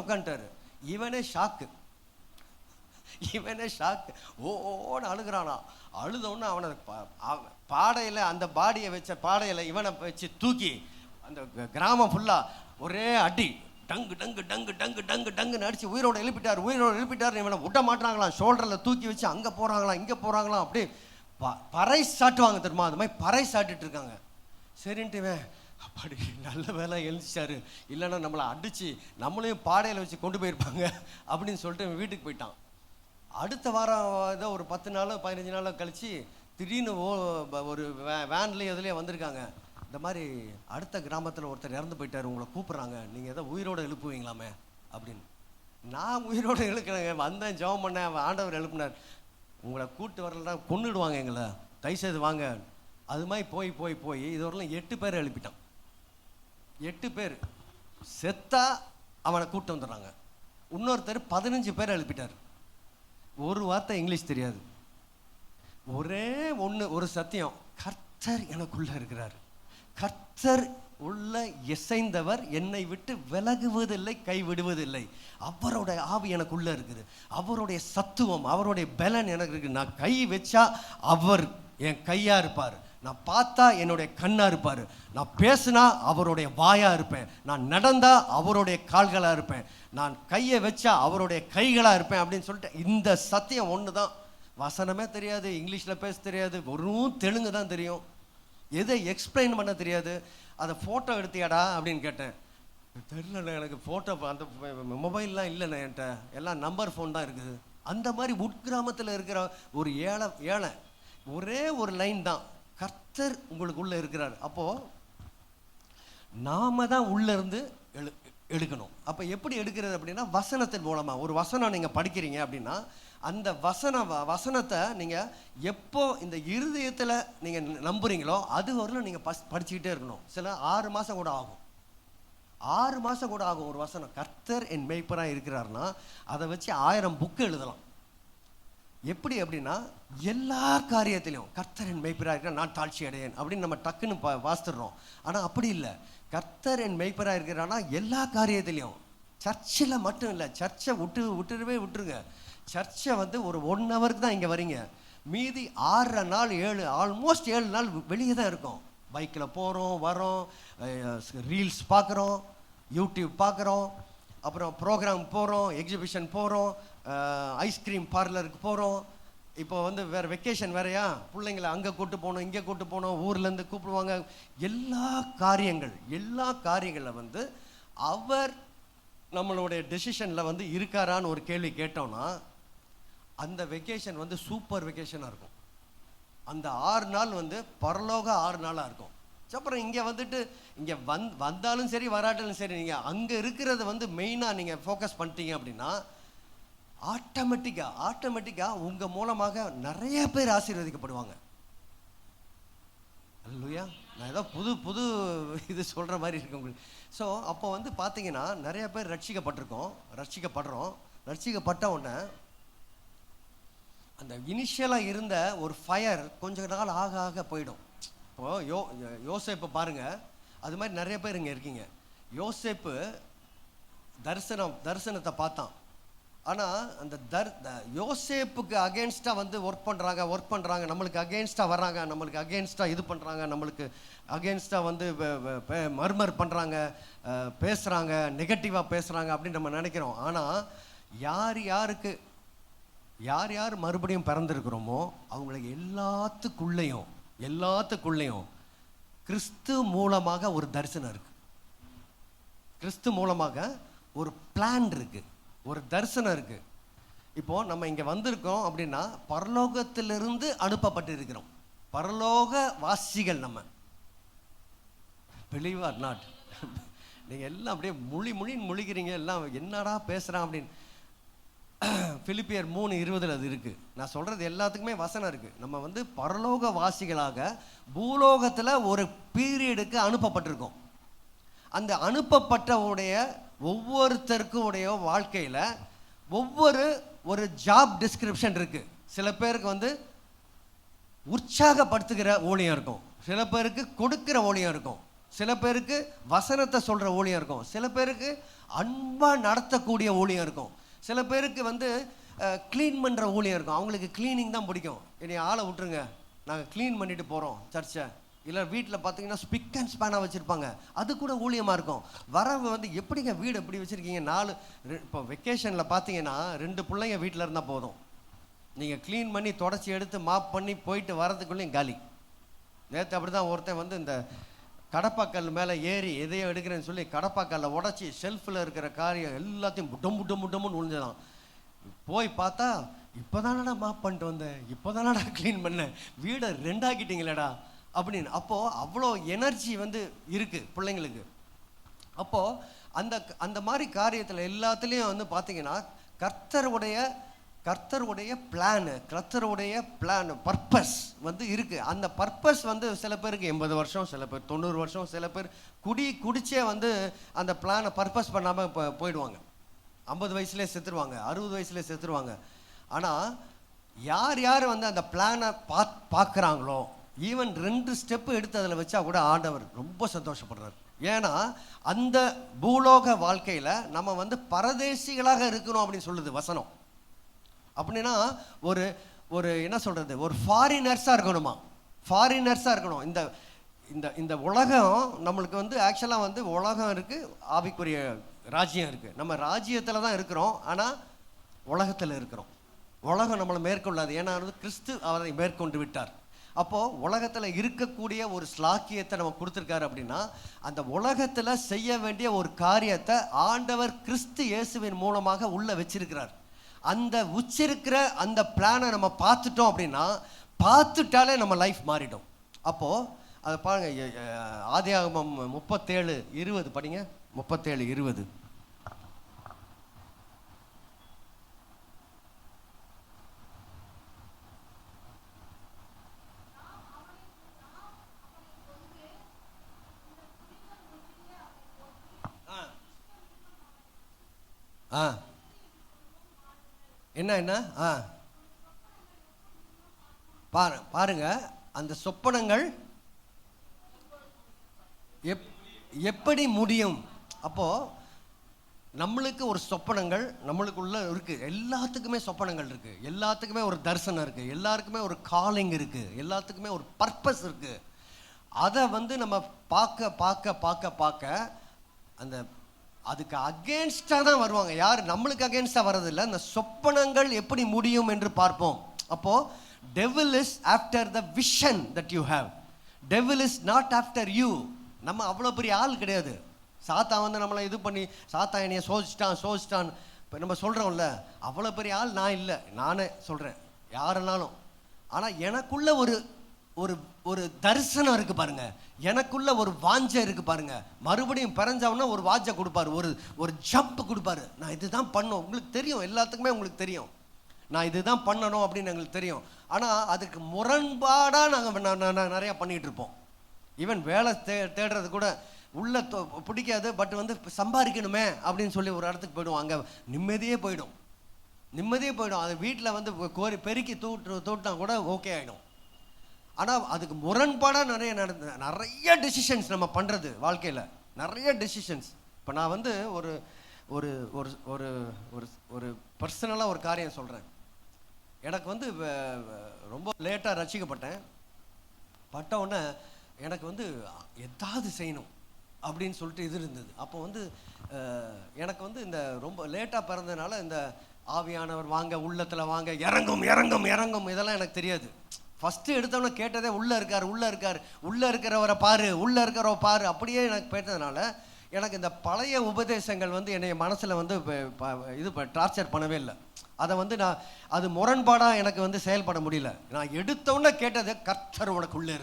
Speaker 1: உட்காந்துட்டாரு. இவனே ஷாக்கு, இவனே ஷாக், ஓன்னு அழுகிறானா. அழுதோன்னு அவனை பாடையில், அந்த பாடியை வச்ச பாடையில் இவனை வச்சு தூக்கி அந்த கிராமம் ஃபுல்லாக ஒரே அடி, டங்கு டங்கு டங்கு டங்கு டங்கு டங்குன்னு அடிச்சு உயிரோடு எழுப்பிட்டார். இவனை விட மாட்டாங்களாம். ஷோல்டரில் தூக்கி வச்சு அங்கே போகிறாங்களாம், இங்கே போகிறாங்களாம். அப்படியே பறை சாட்டுவாங்க தெரியுமா, அது மாதிரி பறை சாட்டுட்டு இருக்காங்க. சரின்ட்டுவேன் அப்படி நல்ல வேலை எழுந்திச்சாரு, இல்லைன்னா நம்மளை அடித்து நம்மளையும் பாடையில் வச்சு கொண்டு போயிருப்பாங்க அப்படின்னு சொல்லிட்டு வீட்டுக்கு போயிட்டான். அடுத்த வாரம் ஏதோ ஒரு 10 நாள் 15 நாள் கழித்து திடீர்னு ஒரு வேன்லேயே எதுலேயே வந்திருக்காங்க. இந்த மாதிரி அடுத்த கிராமத்தில் ஒருத்தர் இறந்து போயிட்டார், உங்களை கூப்பிட்றாங்க, நீங்கள் எதோ உயிரோடு எழுப்புவீங்களாமே அப்படின்னு. நான் உயிரோடு எழுக்கிறேங்க, வந்தேன், ஜெபம் பண்ணேன், ஆண்டவர் எழுப்பினார். உங்களை கூப்பிட்டு வரலன்னா கொன்னுடுவாங்க எங்களை, தயவுசெய்து வாங்க. அது மாதிரி போய் இதுவரையிலும் 8 பேர் எழுப்பிட்டான். 8 பேர் செத்தா அவனை கூப்பிட்டு வந்துடுறாங்க. இன்னொருத்தர் 15 பேர் எழுப்பிட்டார். ஒரு வார்த்தை இங்கிலீஷ் தெரியாது. ஒரே ஒரு சத்தியம், கர்த்தர் எனக்குள்ள இருக்கிறார், கர்த்தர் உள்ள இசைந்தவர் என்னை விட்டு விலகுவதில்லை, கைவிடுவதில்லை. அவருடைய ஆவி எனக்குள்ள இருக்குது, அவருடைய சத்துவம், அவருடைய பலன் எனக்கு இருக்குது. நான் கை வச்சா அவர் என் கையா இருப்பார், நான் பார்த்தா என்னுடைய கண்ணா இருப்பார், நான் பேசினா அவருடைய வாயா இருப்பேன், நான் நடந்தா அவருடைய கால்களா இருப்பேன், நான் கையை வச்சா அவருடைய கைகளா இருப்பேன் அப்படின்னு சொல்லிட்டு இந்த சத்தியம் ஒன்று தான். வசனமே தெரியாது, இங்கிலீஷில் பேச தெரியாது, வெறும் தெலுங்கு தான் தெரியும், எதை எக்ஸ்பிளைன் பண்ண தெரியாது. அதை ஃபோட்டோ எடுத்தியாடா அப்படின்னு கேட்டேன். தெரியல எனக்கு ஃபோட்டோ, அந்த மொபைல்லாம் இல்லைண்ணே என்கிட்ட, எல்லாம் நம்பர் ஃபோன் தான் இருக்குது. அந்த மாதிரி உட்கிராமத்தில் இருக்கிற ஒரு ஏழை ஒரே ஒரு லைன் தான், கர்த்தர் உங்களுக்குள்ளே இருக்கிறார். அப்போது நாம தான் உள்ளேருந்து எடுக்கணும். அப்போ எப்படி எடுக்கிறது அப்படின்னா, வசனத்தின் மூலமாக. ஒரு வசனம் நீங்கள் படிக்கிறீங்க அப்படின்னா அந்த வசனத்தை நீங்கள் எப்போ இந்த இருதயத்தில் நீங்கள் நம்புறீங்களோ அது வரலும் நீங்கள் படிச்சுக்கிட்டே இருக்கணும். சில 6 மாதம் கூட ஆகும், 6 மாதம் கூட ஆகும். ஒரு வசனம், கர்த்தர் என் மேய்ப்பராக இருக்கிறார்னா அதை வச்சு 1000 புக்கு எழுதலாம். எப்படி அப்படின்னா, எல்லா காரியத்திலையும் கர்த்தர் என் மேய்ப்பராக இருக்கிறார், நான் தாழ்ச்சி அடையேன் அப்படின்னு நம்ம டக்குன்னு வாசித்துடுறோம். ஆனால் அப்படி இல்லை, கர்த்தர் என் மேய்ப்பராக இருக்கிறான்னா எல்லா காரியத்திலையும். சர்ச்சில் மட்டும் இல்லை, சர்ச்சை விட்டுருங்க. சர்ச்சை ஒரு 1 ஹவருக்கு தான் இங்கே வரீங்க, மீதி 6 நாள் ஆல்மோஸ்ட் 7 நாள் வெளியே தான் இருக்கும். பைக்கில் போகிறோம், வரோம், ரீல்ஸ் பார்க்குறோம், யூடியூப் பார்க்குறோம், அப்புறம் ப்ரோக்ராம் போகிறோம், எக்ஸிபிஷன் போகிறோம், ஐஸ்கிரீம் பார்லருக்கு போகிறோம். இப்போ வேறு வெக்கேஷன் வேறையா, பிள்ளைங்களை அங்கே கூப்பிட்டு போகணும், இங்கே கூப்பிட்டு போகணும், ஊர்லேருந்து கூப்பிடுவாங்க. எல்லா காரியங்களில் அவர் நம்மளுடைய டெசிஷனில் இருக்காரான்னு ஒரு கேள்வி கேட்டோம்னா அந்த வெக்கேஷன் சூப்பர் வெக்கேஷனாக இருக்கும். அந்த 6 நாள் பரலோக 6 நாளாக இருக்கும். அப்புறம் இங்கே இங்கே வந்தாலும் சரி வராட்டாலும் சரி, நீங்கள் அங்கே இருக்கிறத மெயினாக நீங்கள் ஃபோக்கஸ் பண்ணிட்டீங்க அப்படின்னா ஆட்டோமேட்டிக்காக உங்கள் மூலமாக நிறைய பேர் ஆசீர்வதிக்கப்படுவாங்க. அல்லேலூயா. நான் ஏதோ புது இது சொல்கிற மாதிரி இருக்கு உங்களுக்கு. ஸோ அப்போ பார்த்தீங்கன்னா நிறைய பேர் ரட்சிக்கப்பட்ட உடனே அந்த இனிஷியலாக இருந்த ஒரு ஃபயர் கொஞ்ச நாள் ஆக போயிடும். இப்போது யோசேப்பு பாருங்கள், அது மாதிரி நிறைய பேர் இங்கே இருக்கீங்க. யோசேப்பு தரிசனத்தை பார்த்தான். ஆனால் அந்த யோசேப்புக்கு அகேன்ஸ்டாக ஒர்க் பண்ணுறாங்க, நம்மளுக்கு அகேன்ஸ்டாக வர்றாங்க, நம்மளுக்கு அகேன்ஸ்டாக இது பண்ணுறாங்க, நம்மளுக்கு அகேன்ஸ்டாக மர்மர் பண்ணுறாங்க, பேசுகிறாங்க, நெகட்டிவாக பேசுகிறாங்க அப்படின்னு நம்ம நினைக்கிறோம். ஆனால் யார் மறுபடியும் பிறந்திருக்கிறோமோ அவங்களுக்கு எல்லாத்துக்குள்ளேயும் கிறிஸ்து மூலமாக ஒரு தரிசனம் இருக்குது, கிறிஸ்து மூலமாக ஒரு பிளான் இருக்குது, ஒரு தரிசனம் இருக்குது. இப்போது நம்ம இங்கே வந்திருக்கோம் அப்படின்னா பரலோகத்திலிருந்து அனுப்பப்பட்டு இருக்கிறோம், பரலோக வாசிகள் நம்ம. பிலீவ் ஆர் நாட், நீங்கள் எல்லாம் அப்படியே முழிக்கிறீங்க, எல்லாம் என்னடா பேசுகிறான் அப்படின்னு. பிலிப்பியர் 3:20 அது இருக்குது. நான் சொல்கிறது எல்லாத்துக்குமே வசனம் இருக்குது. நம்ம பரலோக வாசிகளாக பூலோகத்தில் ஒரு பீரியடுக்கு அனுப்பப்பட்டிருக்கோம். அந்த அனுப்பப்பட்டவுடைய ஒவ்வொருத்தருக்கும் உடைய வாழ்க்கையில் ஒரு ஜாப் டிஸ்கிரிப்ஷன் இருக்குது. சில பேருக்கு உற்சாகப்படுத்துகிற ஊழியம் இருக்கும், சில பேருக்கு கொடுக்குற ஊழியம் இருக்கும், சில பேருக்கு வசனத்தை சொல்கிற ஊழியம் இருக்கும், சில பேருக்கு அன்பாக நடத்தக்கூடிய ஊழியம் இருக்கும், சில பேருக்கு க்ளீன் பண்ணுற ஊழியம் இருக்கும். அவங்களுக்கு க்ளீனிங் தான் பிடிக்கும். என்னை ஆளை விட்டுருங்க, நாங்கள் க்ளீன் பண்ணிட்டு போகிறோம் சர்ச்சை. இல்லை வீட்டில் பார்த்தீங்கன்னா ஸ்பிக் அண்ட் ஸ்பேனாக வச்சுருப்பாங்க, அது கூட ஊழியமாக இருக்கும். வரவு வந்து எப்படிங்க வீடு எப்படி வச்சுருக்கீங்க? இப்போ வெக்கேஷனில் பார்த்தீங்கன்னா 2 பிள்ளைங்க வீட்டில் இருந்தால் போதும், நீங்கள் க்ளீன் பண்ணி தொடச்சி எடுத்து மாப் பண்ணி போயிட்டு வரதுக்குள்ளேயும் காலி. நேற்று அப்படி தான் ஒருத்தன் வந்து இந்த கடப்பாக்கல் மேலே ஏறி எதையோ எடுக்கிறேன்னு சொல்லி கடப்பாக்கல்லை உடச்சி ஷெல்ஃபில் இருக்கிற காரியம் எல்லாத்தையும் முட்டமுன்னு விழுந்துதான். போய் பார்த்தா இப்போ தானடா மாப் பண்ணிட்டு வந்தேன், இப்போ தானடா க்ளீன் பண்ணேன், வீடை 2 ஆக்கிட்டீங்களேடா அப்படின்னு. அப்போது அவ்வளோ எனர்ஜி வந்து இருக்குது பிள்ளைங்களுக்கு. அப்போது அந்த அந்த மாதிரி காரியத்தில் எல்லாத்துலேயும் வந்து பார்த்தீங்கன்னா கர்த்தருடைய பிளான் பர்பஸ் வந்து இருக்குது. அந்த பர்பஸ் வந்து சில பேருக்கு 80 வருஷம், சில பேர் 90 வருஷம், சில பேர் குடிச்சே வந்து அந்த பிளானை பர்பஸ் பண்ணாமல் போயிடுவாங்க. 50 வயசுலேயே செத்துருவாங்க, 60 வயசுலேயே செத்துருவாங்க. ஆனால் யார் வந்து அந்த பிளானை பார்க்குறாங்களோ, ஈவன் 2 ஸ்டெப்பு எடுத்து அதில் வச்சா கூட ஆண்டவர் ரொம்ப சந்தோஷப்படுறார். ஏன்னா அந்த பூலோக வாழ்க்கையில் நம்ம வந்து பரதேசிகளாக இருக்கணும் அப்படின்னு சொல்லுது வசனம். அப்படின்னா ஒரு என்ன சொல்கிறது, ஒரு ஃபாரினர்ஸாக இருக்கணுமா, ஃபாரினர்ஸாக இருக்கணும். இந்த இந்த இந்த உலகம் நம்மளுக்கு வந்து ஆக்சுவலாக வந்து உலகம் இருக்குது, ஆவிக்குரிய ராஜ்யம் இருக்குது. நம்ம ராஜ்யத்தில் தான் இருக்கிறோம், ஆனால் உலகத்தில் இருக்கிறோம். உலகம் நம்மளை மேற்கொள்ளாது, ஏன்னா கிறிஸ்து அவரை மேற்கொண்டு விட்டார். அப்போது உலகத்தில் இருக்கக்கூடிய ஒரு ஸ்லாக்கியத்தை நம்ம கொடுத்துருக்காரு. அப்படின்னா அந்த உலகத்தில் செய்ய வேண்டிய ஒரு காரியத்தை ஆண்டவர் கிறிஸ்து இயேசுவின் மூலமாக உள்ளே வச்சிருக்கிறார். அந்த உச்சிருக்கிற அந்த பிளானை நம்ம பார்த்துட்டோம் அப்படின்னா, பார்த்துட்டாலே நம்ம லைஃப் மாறிடும். அப்போது அதை பாருங்க, ஆதியாகமம் 37:20 படிங்க. 37:20. என்ன பாருங்க, அந்த சொப்பனங்கள் எப்படி முடியும்? அப்போ நம்மளுக்கு ஒரு சொப்பனங்கள் நம்மளுக்குள்ள இருக்கு. எல்லாத்துக்குமே சொப்பனங்கள் இருக்கு, எல்லாத்துக்குமே ஒரு தரிசனம் இருக்கு, எல்லாருக்குமே ஒரு காலிங் இருக்கு, எல்லாத்துக்குமே ஒரு பர்பஸ் இருக்கு. அதை வந்து நம்ம பார்க்க அந்த அதுக்கு அகேன்ஸ்டாக தான் வருவாங்க. யார் நம்மளுக்கு அகேன்ஸ்டாக வர்றதில்லை. அந்த சொப்பனங்கள் எப்படி முடியும் என்று பார்ப்போம். அப்போது devil is after the vision that you have. devil is not after you. நம்ம அவ்வளோ பெரிய ஆள் கிடையாது. சாத்தா வந்து நம்மளை இது பண்ணி சாத்தா என்னைய சோதிச்சிட்டான் இப்போ நம்ம சொல்கிறோம்ல, அவ்வளோ பெரிய ஆள் நான் இல்லை. நானே சொல்கிறேன், யாருன்னாலும். ஆனால் எனக்குள்ள ஒரு ஒரு ஒரு தரிசனம் இருக்குது பாருங்க, எனக்குள்ள ஒரு வாஞ்சை இருக்குது பாருங்க. மறுபடியும் பிறஞ்சவனா ஒரு வாஞ்சை கொடுப்பாரு, ஒரு ஜம்ப் கொடுப்பாரு. நான் இதுதான் பண்ணணும், உங்களுக்கு தெரியும், எல்லாத்துக்குமே உங்களுக்கு தெரியும், நான் இதுதான் பண்ணணும் அப்படின்னு எங்களுக்கு தெரியும். ஆனால் அதுக்கு முரண்பாடாக நாங்கள் நிறையா பண்ணிகிட்டு இருப்போம். ஈவன் வேலை தேடுறது கூட உள்ள பிடிக்காது, பட் வந்து சம்பாதிக்கணுமே அப்படின்னு சொல்லி ஒரு இடத்துக்கு போயிடுவோம். அங்கே நிம்மதியே போயிடும். அது வீட்டில் வந்து பெருக்கி தூட்டினா கூட ஓகே ஆகிடும். ஆனால் அதுக்கு முரண்பாடாக நிறைய டெசிஷன்ஸ் நம்ம பண்ணுறது வாழ்க்கையில், நிறைய டெசிஷன்ஸ். இப்போ நான் வந்து ஒரு ஒரு ஒரு ஒரு ஒரு பர்சனலாக ஒரு காரியம் சொல்கிறேன். எனக்கு வந்து ரொம்ப லேட்டாக ரசிக்கப்பட்டேன். உடனே எனக்கு வந்து எதாவது செய்யணும் அப்படின்னு சொல்லிட்டு இது இருந்தது. அப்போ வந்து எனக்கு வந்து இந்த ரொம்ப லேட்டாக பிறந்ததுனால இந்த ஆவியானவர் வாங்க, உள்ளத்தில் வாங்க, இறங்கும் இதெல்லாம் எனக்கு தெரியாது. ஃபஸ்ட்டு எடுத்தவொன்னே கேட்டதே உள்ளே இருக்கிறவரை பாரு அப்படியே எனக்கு போயிட்டதுனால எனக்கு இந்த பழைய உபதேசங்கள் வந்து என்னை மனசில் வந்து இது டார்ச்சர் பண்ணவே இல்லை. அதை வந்து நான் அது முரண்பாடாக எனக்கு வந்து செயல்பட முடியல. நான் எடுத்தோன்னே கேட்டது கர்த்தர் உனக்குள்ளே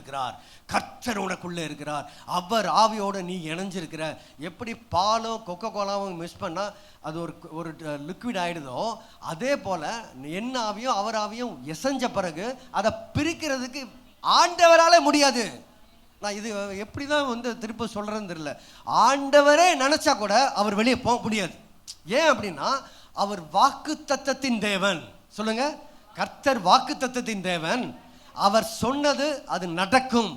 Speaker 1: இருக்கிறார், அவர் ஆவியோடு நீ இணைஞ்சிருக்கிற. எப்படி பாலும் கொக்கோ கோலாவும் மிஸ் பண்ணால் அது ஒரு லிக்விட் ஆகிடுதோ, அதே போல் என்ன ஆவியும் அவர் ஆவியும் எசைஞ்ச பிறகு அதை பிரிக்கிறதுக்கு ஆண்டவராலே முடியாது. நான் இது எப்படி தான் வந்து திருப்பி சொல்கிறேன்னு தெரியல. ஆண்டவரே நினச்சா கூட அவர் வெளியே போக முடியாது. ஏன் அப்படின்னா அவர் வாக்குத்தத்தத்தின் தேவன். சொல்லுங்க, கர்த்தர் வாக்குத்தத்தத்தின் தேவன். அவர் சொன்னது அது நடக்கும்,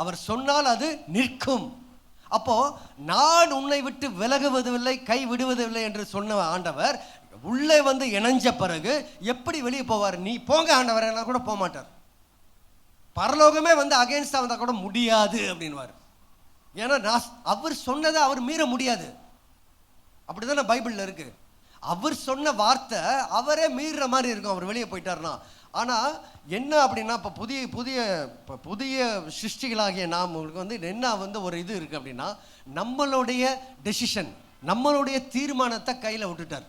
Speaker 1: அவர் சொன்னால் அது நிற்கும். அப்போ நான் உன்னை விட்டு விலகுவதில்லை, கை விடுவதில்லை என்று சொன்ன ஆண்டவர் உள்ளே வந்து இணைஞ்ச பிறகு எப்படி வெளியே போவார்? நீ போங்க ஆண்டவரேன்னா கூட போக மாட்டார். பரலோகமே வந்து அகைன்ஸ்டாக வந்தால் கூட முடியாது அப்படின்வார். ஏன்னா அவர் சொன்னதை அவர் மீற முடியாது. அப்படிதானே பைபிளில் இருக்கு. அவர் சொன்ன வார்த்தை அவரே மீறுற மாதிரி இருக்கும் அவர் வெளியே போயிட்டார்னா. ஆனால் என்ன அப்படின்னா, இப்போ புதிய சிருஷ்டிகளாகிய நாம் உங்களுக்கு வந்து என்ன வந்து ஒரு இது இருக்குது அப்படின்னா, நம்மளுடைய டெசிஷன், நம்மளுடைய தீர்மானத்தை கையில் விட்டுட்டார்.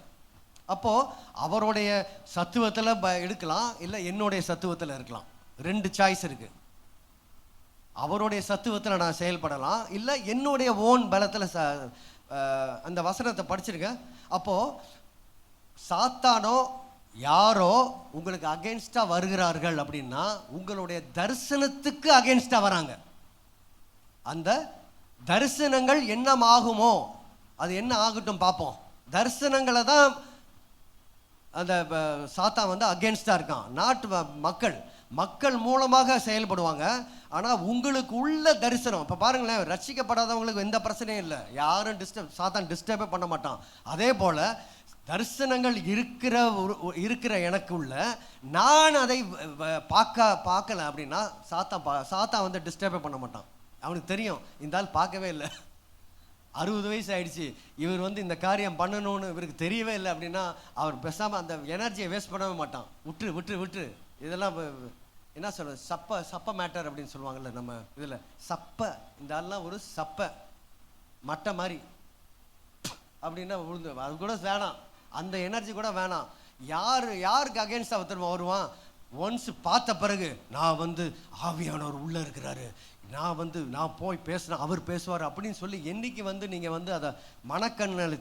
Speaker 1: அப்போது அவருடைய சத்துவத்தில் எடுக்கலாம், இல்லை என்னுடைய சத்துவத்தில் இருக்கலாம். 2 சாய்ஸ் இருக்குது. அவருடைய சத்துவத்தில் நான் செயல்படலாம், இல்லை என்னுடைய ஓன் பலத்தில். அந்த வசனத்தை படிச்சிருக்கேன். அப்போது சாத்தானோ யாரோ உங்களுக்கு அகென்ஸ்டாக வருகிறார்கள் அப்படின்னா உங்களுடைய தரிசனத்துக்கு அகென்ஸ்டாக வராங்க. அந்த தரிசனங்கள் என்னமாகுமோ அது என்ன ஆகட்டும் பார்ப்போம். தரிசனங்களை தான் அந்த சாத்தான் வந்து அகென்ஸ்டாக இருக்கான். நாட்டு மக்கள் மூலமாக செயல்படுவாங்க. ஆனால் உங்களுக்கு உள்ள தரிசனம், இப்போ பாருங்களேன், ரட்சிக்கப்படாதவங்களுக்கு எந்த பிரச்சனையும் இல்லை, யாரும் சாத்தான் டிஸ்டர்பே பண்ண மாட்டான். அதே போல் தரிசனங்கள் இருக்கிற எனக்குள்ள நான் அதை பார்க்கல அப்படின்னா சாத்தான் வந்து டிஸ்டர்பே பண்ண மாட்டான். அவனுக்கு தெரியும் இந்த ஆள் பார்க்கவே இல்லை, 60 வயசு ஆயிடுச்சு, இவர் வந்து இந்த காரியம் பண்ணணும்னு இவருக்கு தெரியவே இல்லை அப்படின்னா அவர் பேசாமல் அந்த எனர்ஜியை வேஸ்ட் பண்ணவே மாட்டான். விட்டு இதெல்லாம் என்ன சொல்றது, சப்ப மேட்டர் அப்படின்னு சொல்லுவாங்கல்ல நம்ம இதில். இந்த ஆள்லாம் ஒரு மட்டை மாதிரி அப்படின்னா விழுந்து, அது கூட வேணாம், அந்த எனர்ஜி கூட வேணாம். யாருக்கு அகேன்ஸ்டாக ஒருத்தர் வருவான்? ஒன்ஸ் பார்த்த பிறகு நான் வந்து ஆவியானவர் உள்ளே இருக்கிறாரு, நான் போய் பேசுகிறேன், அவர் பேசுவார் அப்படின்னு சொல்லி என்னைக்கு வந்து நீங்கள் வந்து அதை மனக்கண்ணல்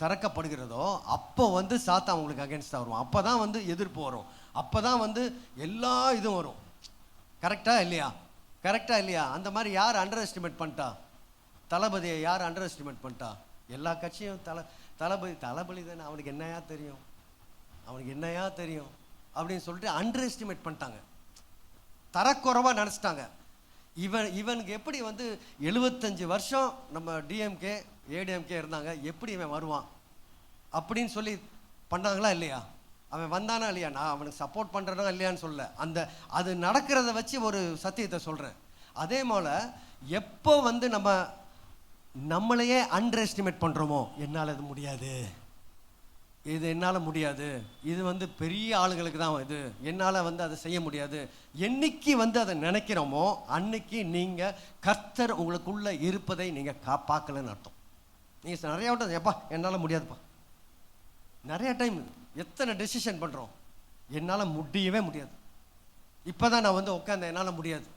Speaker 1: திறக்கப்படுகிறதோ அப்போ வந்து சாத்தான் உங்களுக்கு அகேன்ஸ்டாக வருவான். அப்போ தான் வந்து எதிர்ப்பு வரும், அப்போ தான் வந்து எல்லா இதுவும் வரும். கரெக்டாக இல்லையா? அந்த மாதிரி யார் அண்டர் எஸ்டிமேட் பண்ணிட்டா? தளபதியை யார் அண்டர் எஸ்டிமேட் பண்ணிட்டா? எல்லா கட்சியும் தளபதி தானே, அவனுக்கு என்னையா தெரியும் அப்படின்னு சொல்லிட்டு அண்டர் எஸ்டிமேட் பண்ணிட்டாங்க, தரக்குறைவாக நினச்சிட்டாங்க. இவனுக்கு எப்படி வந்து 75 வருஷம் நம்ம டிஎம்கே ஏடிஎம்கே இருந்தாங்க, எப்படி இவன் வருவான் அப்படின்னு சொல்லி பண்ணாங்களா இல்லையா? அவன் வந்தானா இல்லையா? நான் அவனுக்கு சப்போர்ட் பண்ணுறனா இல்லையான்னு சொல்ல, அது நடக்கிறத வச்சு ஒரு சத்தியத்தை சொல்கிறேன். அதே போல் எப்போ வந்து நம்மளையே அண்டர் எஸ்டிமேட் பண்ணுறோமோ, என்னால் இது முடியாது, என்னால் முடியாது, இது வந்து பெரிய ஆளுங்களுக்கு தான், இது என்னால் வந்து அதை செய்ய முடியாது, என்னைக்கு வந்து அதை நினைக்கிறோமோ அன்னைக்கு நீங்கள் கர்த்தர் உங்களுக்குள்ளே இருப்பதை நீங்கள் பார்க்கலன்னு அர்த்தம். நீங்கள் நிறையா விட்டு எப்பா என்னால் முடியாதுப்பா, நிறைய டைம் எத்தனை டெசிஷன் பண்ணுறோம், என்னால் முடியவே முடியாது, இப்போ தான் நான் வந்து உட்காந்தேன், என்னால் முடியாது.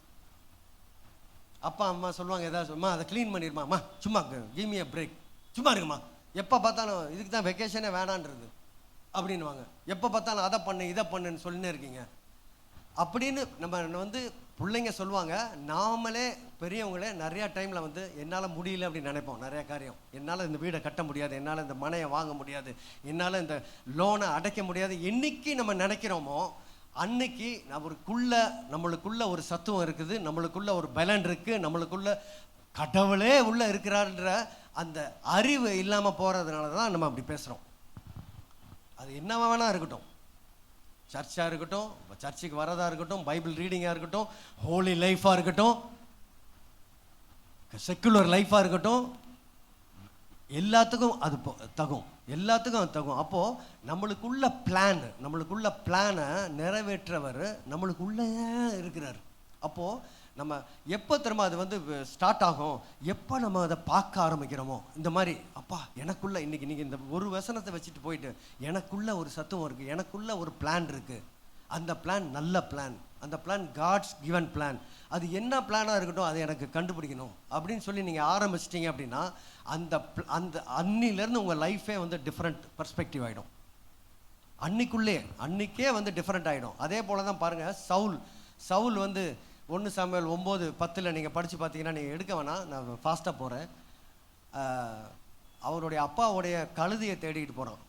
Speaker 1: அப்பா அம்மா சொல்லுவாங்க ஏதாவது, அம்மா அதை க்ளீன் பண்ணிடுமா, சும்மா கிவ் மீ அ பிரேக், சும்மா இருக்குமா, எப்போ பார்த்தாலும் இதுக்கு தான் வெக்கேஷனே வேணான்றது அப்படின்வாங்க. எப்போ பார்த்தாலும் அதை பண்ணு இதை பண்ணுன்னு சொல்லினே இருக்கீங்க அப்படின்னு நம்ம வந்து பிள்ளைங்க சொல்லுவாங்க. நாமளே பெரியவங்களே நிறையா டைமில் வந்து என்னால் முடியல அப்படின்னு நினைப்போம். நிறையா காரியம், என்னால் இந்த வீடை கட்ட முடியாது, என்னால் இந்த மனையை வாங்க முடியாது, என்னால் இந்த லோனை அடைக்க முடியாது, என்னைக்கு நம்ம நினைக்கிறோமோ அன்னைக்கு நம்மளுக்குள்ள ஒரு சத்துவம் இருக்குது, நம்மளுக்குள்ள ஒரு பலன் இருக்குது, நம்மளுக்குள்ள கடவுளே உள்ளே இருக்கிறார்ன்ற அந்த அறிவு இல்லாமல் போகிறதுனால தான் நம்ம அப்படி பேசுகிறோம். அது என்னவா வேணா இருக்கட்டும், சர்ச்சாக இருக்கட்டும், சர்ச்சுக்கு வரதாக இருக்கட்டும், பைபிள் ரீடிங்காக இருக்கட்டும், ஹோலி லைஃபாக இருக்கட்டும், செக்குலர் லைஃபாக இருக்கட்டும், எல்லாத்துக்கும் அது தகும். அப்போது நம்மளுக்குள்ள பிளானை நிறைவேற்றவர் நம்மளுக்குள்ளே இருக்கிறார். அப்போது நம்ம எப்போ திரும்ப அது வந்து ஸ்டார்ட் ஆகும், எப்போ நம்ம அதை பார்க்க ஆரம்பிக்கிறோமோ, இந்த மாதிரி அப்பா எனக்குள்ள இன்னைக்கு நீங்கள் இந்த ஒரு வசனத்தை வச்சுட்டு போயிட்டு எனக்குள்ள ஒரு சத்துவம் இருக்குது, எனக்குள்ள ஒரு பிளான் இருக்குது, அந்த பிளான் நல்ல பிளான், அந்த பிளான் காட்ஸ் கிவன் பிளான், அது என்ன பிளானாக இருக்கட்டும் அதை எனக்கு கண்டுபிடிக்கணும் அப்படின்னு சொல்லி நீங்கள் ஆரம்பிச்சிட்டிங்க அப்படின்னா அந்த அன்னிலேருந்து உங்கள் லைஃபே வந்து டிஃப்ரெண்ட் பர்ஸ்பெக்டிவ் ஆகிடும். அன்னைக்கே வந்து டிஃப்ரெண்ட் ஆகிடும். அதே போல் தான் பாருங்கள், சவுல் வந்து 1 சாமுவேல் 9:10 நீங்கள் படித்து பார்த்தீங்கன்னா, நீங்கள் எடுக்க வேணாம், நான் ஃபாஸ்ட்டாக போகிறேன். அவருடைய அப்பாவுடைய கழுதையை தேடிக்கிட்டு போகிறான்.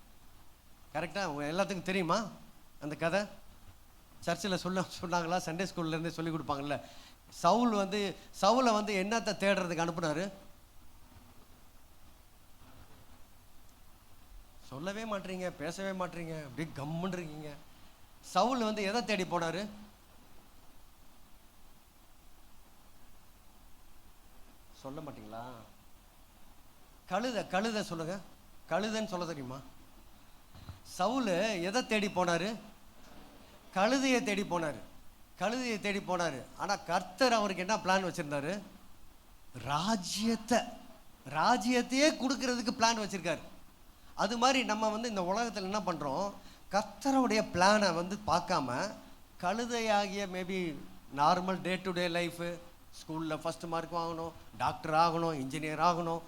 Speaker 1: கரெக்டாக உங்கள் எல்லாத்துக்கும் தெரியுமா அந்த கதை? சர்ச்சில் சொன்னாங்களா? சண்டே ஸ்கூல்லேருந்தே சொல்லி கொடுப்பாங்கல்ல. சவுலை வந்து என்னத்தை தேடுறதுக்கு அனுப்புனாரு? சொல்லவே மாட்டீங்க, பேசவே மாட்டீங்க, அப்படியே கம்முன்னு இருக்கீங்க. சவுல் வந்து எதை தேடி போனாரு? சொல்ல மாட்டீங்களா? கழுதை சொல்லுங்க. கழுதைன்னு சொல்ல தெரியுமா? சவுல் எதை தேடி போனாரு? கழுதையை தேடி போனாரு. கழுதையை தேடி போனாரு. ஆனா கர்த்தர் அவருக்கு என்ன பிளான் வச்சிருந்தாரு? ராஜ்யத்தையே கொடுக்கறதுக்கு பிளான் வச்சிருக்காரு. அது மாதிரி நம்ம வந்து இந்த உலகத்தில் என்ன பண்றோம்? கர்த்தருடைய பிளானை வந்து பார்க்காம கழுதையாகிய maybe normal day to day life, ஸ்கூலில் ஃபஸ்ட் மார்க் வாங்கணும், டாக்டர் ஆகணும், இன்ஜினியர் ஆகணும்,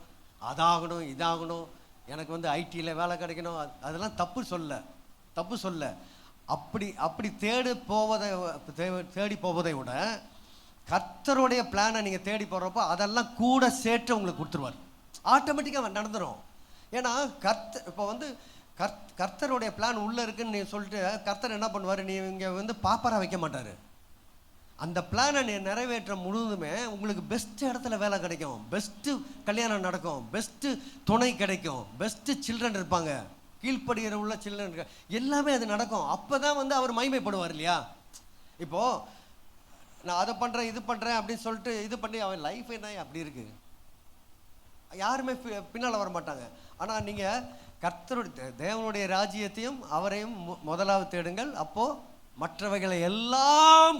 Speaker 1: அதாகணும், இதாகணும், எனக்கு வந்து ஐடியில் வேலை கிடைக்கணும், அதெல்லாம் தப்பு சொல்ல. அப்படி தேடி போவதை விட கர்த்தருடைய பிளானை நீங்கள் தேடி போகிறப்போ அதெல்லாம் கூட சேர்த்து உங்களுக்கு கொடுத்துருவார். ஆட்டோமேட்டிக்காக நடந்துடும். ஏன்னா இப்போ வந்து கர்த்தருடைய பிளான் உள்ளே இருக்குன்னு நீ சொல்லிட்டு கர்த்தர் என்ன பண்ணுவார்? நீ இங்கே வந்து பாப்பராக வைக்க மாட்டார். அந்த பிளானை நீ நிறைவேற்ற முழுவதுமே உங்களுக்கு பெஸ்ட் இடத்துல வேலை கிடைக்கும், பெஸ்ட்டு கல்யாணம் நடக்கும், பெஸ்ட்டு துணை கிடைக்கும், பெஸ்ட்டு சில்ட்ரன் இருப்பாங்க, கீழ்ப்படுகிற உள்ள சில்ட்ரன், எல்லாமே அது நடக்கும். அப்போ தான் வந்து அவர் மகிமைப்படுவார் இல்லையா? இப்போது நான் அதை பண்ணுறேன் இது பண்ணுறேன் அப்படின்னு சொல்லிட்டு இது பண்ணி அவன் லைஃப் என்ன அப்படி இருக்குது, யாருமே பின்னால் வர மாட்டாங்க. ஆனால் நீங்கள் கர்த்தருடைய தேவனுடைய ராஜ்யத்தையும் அவரையும் முதலாவது தேடுங்கள், அப்போது மற்றவைகளை எல்லாம்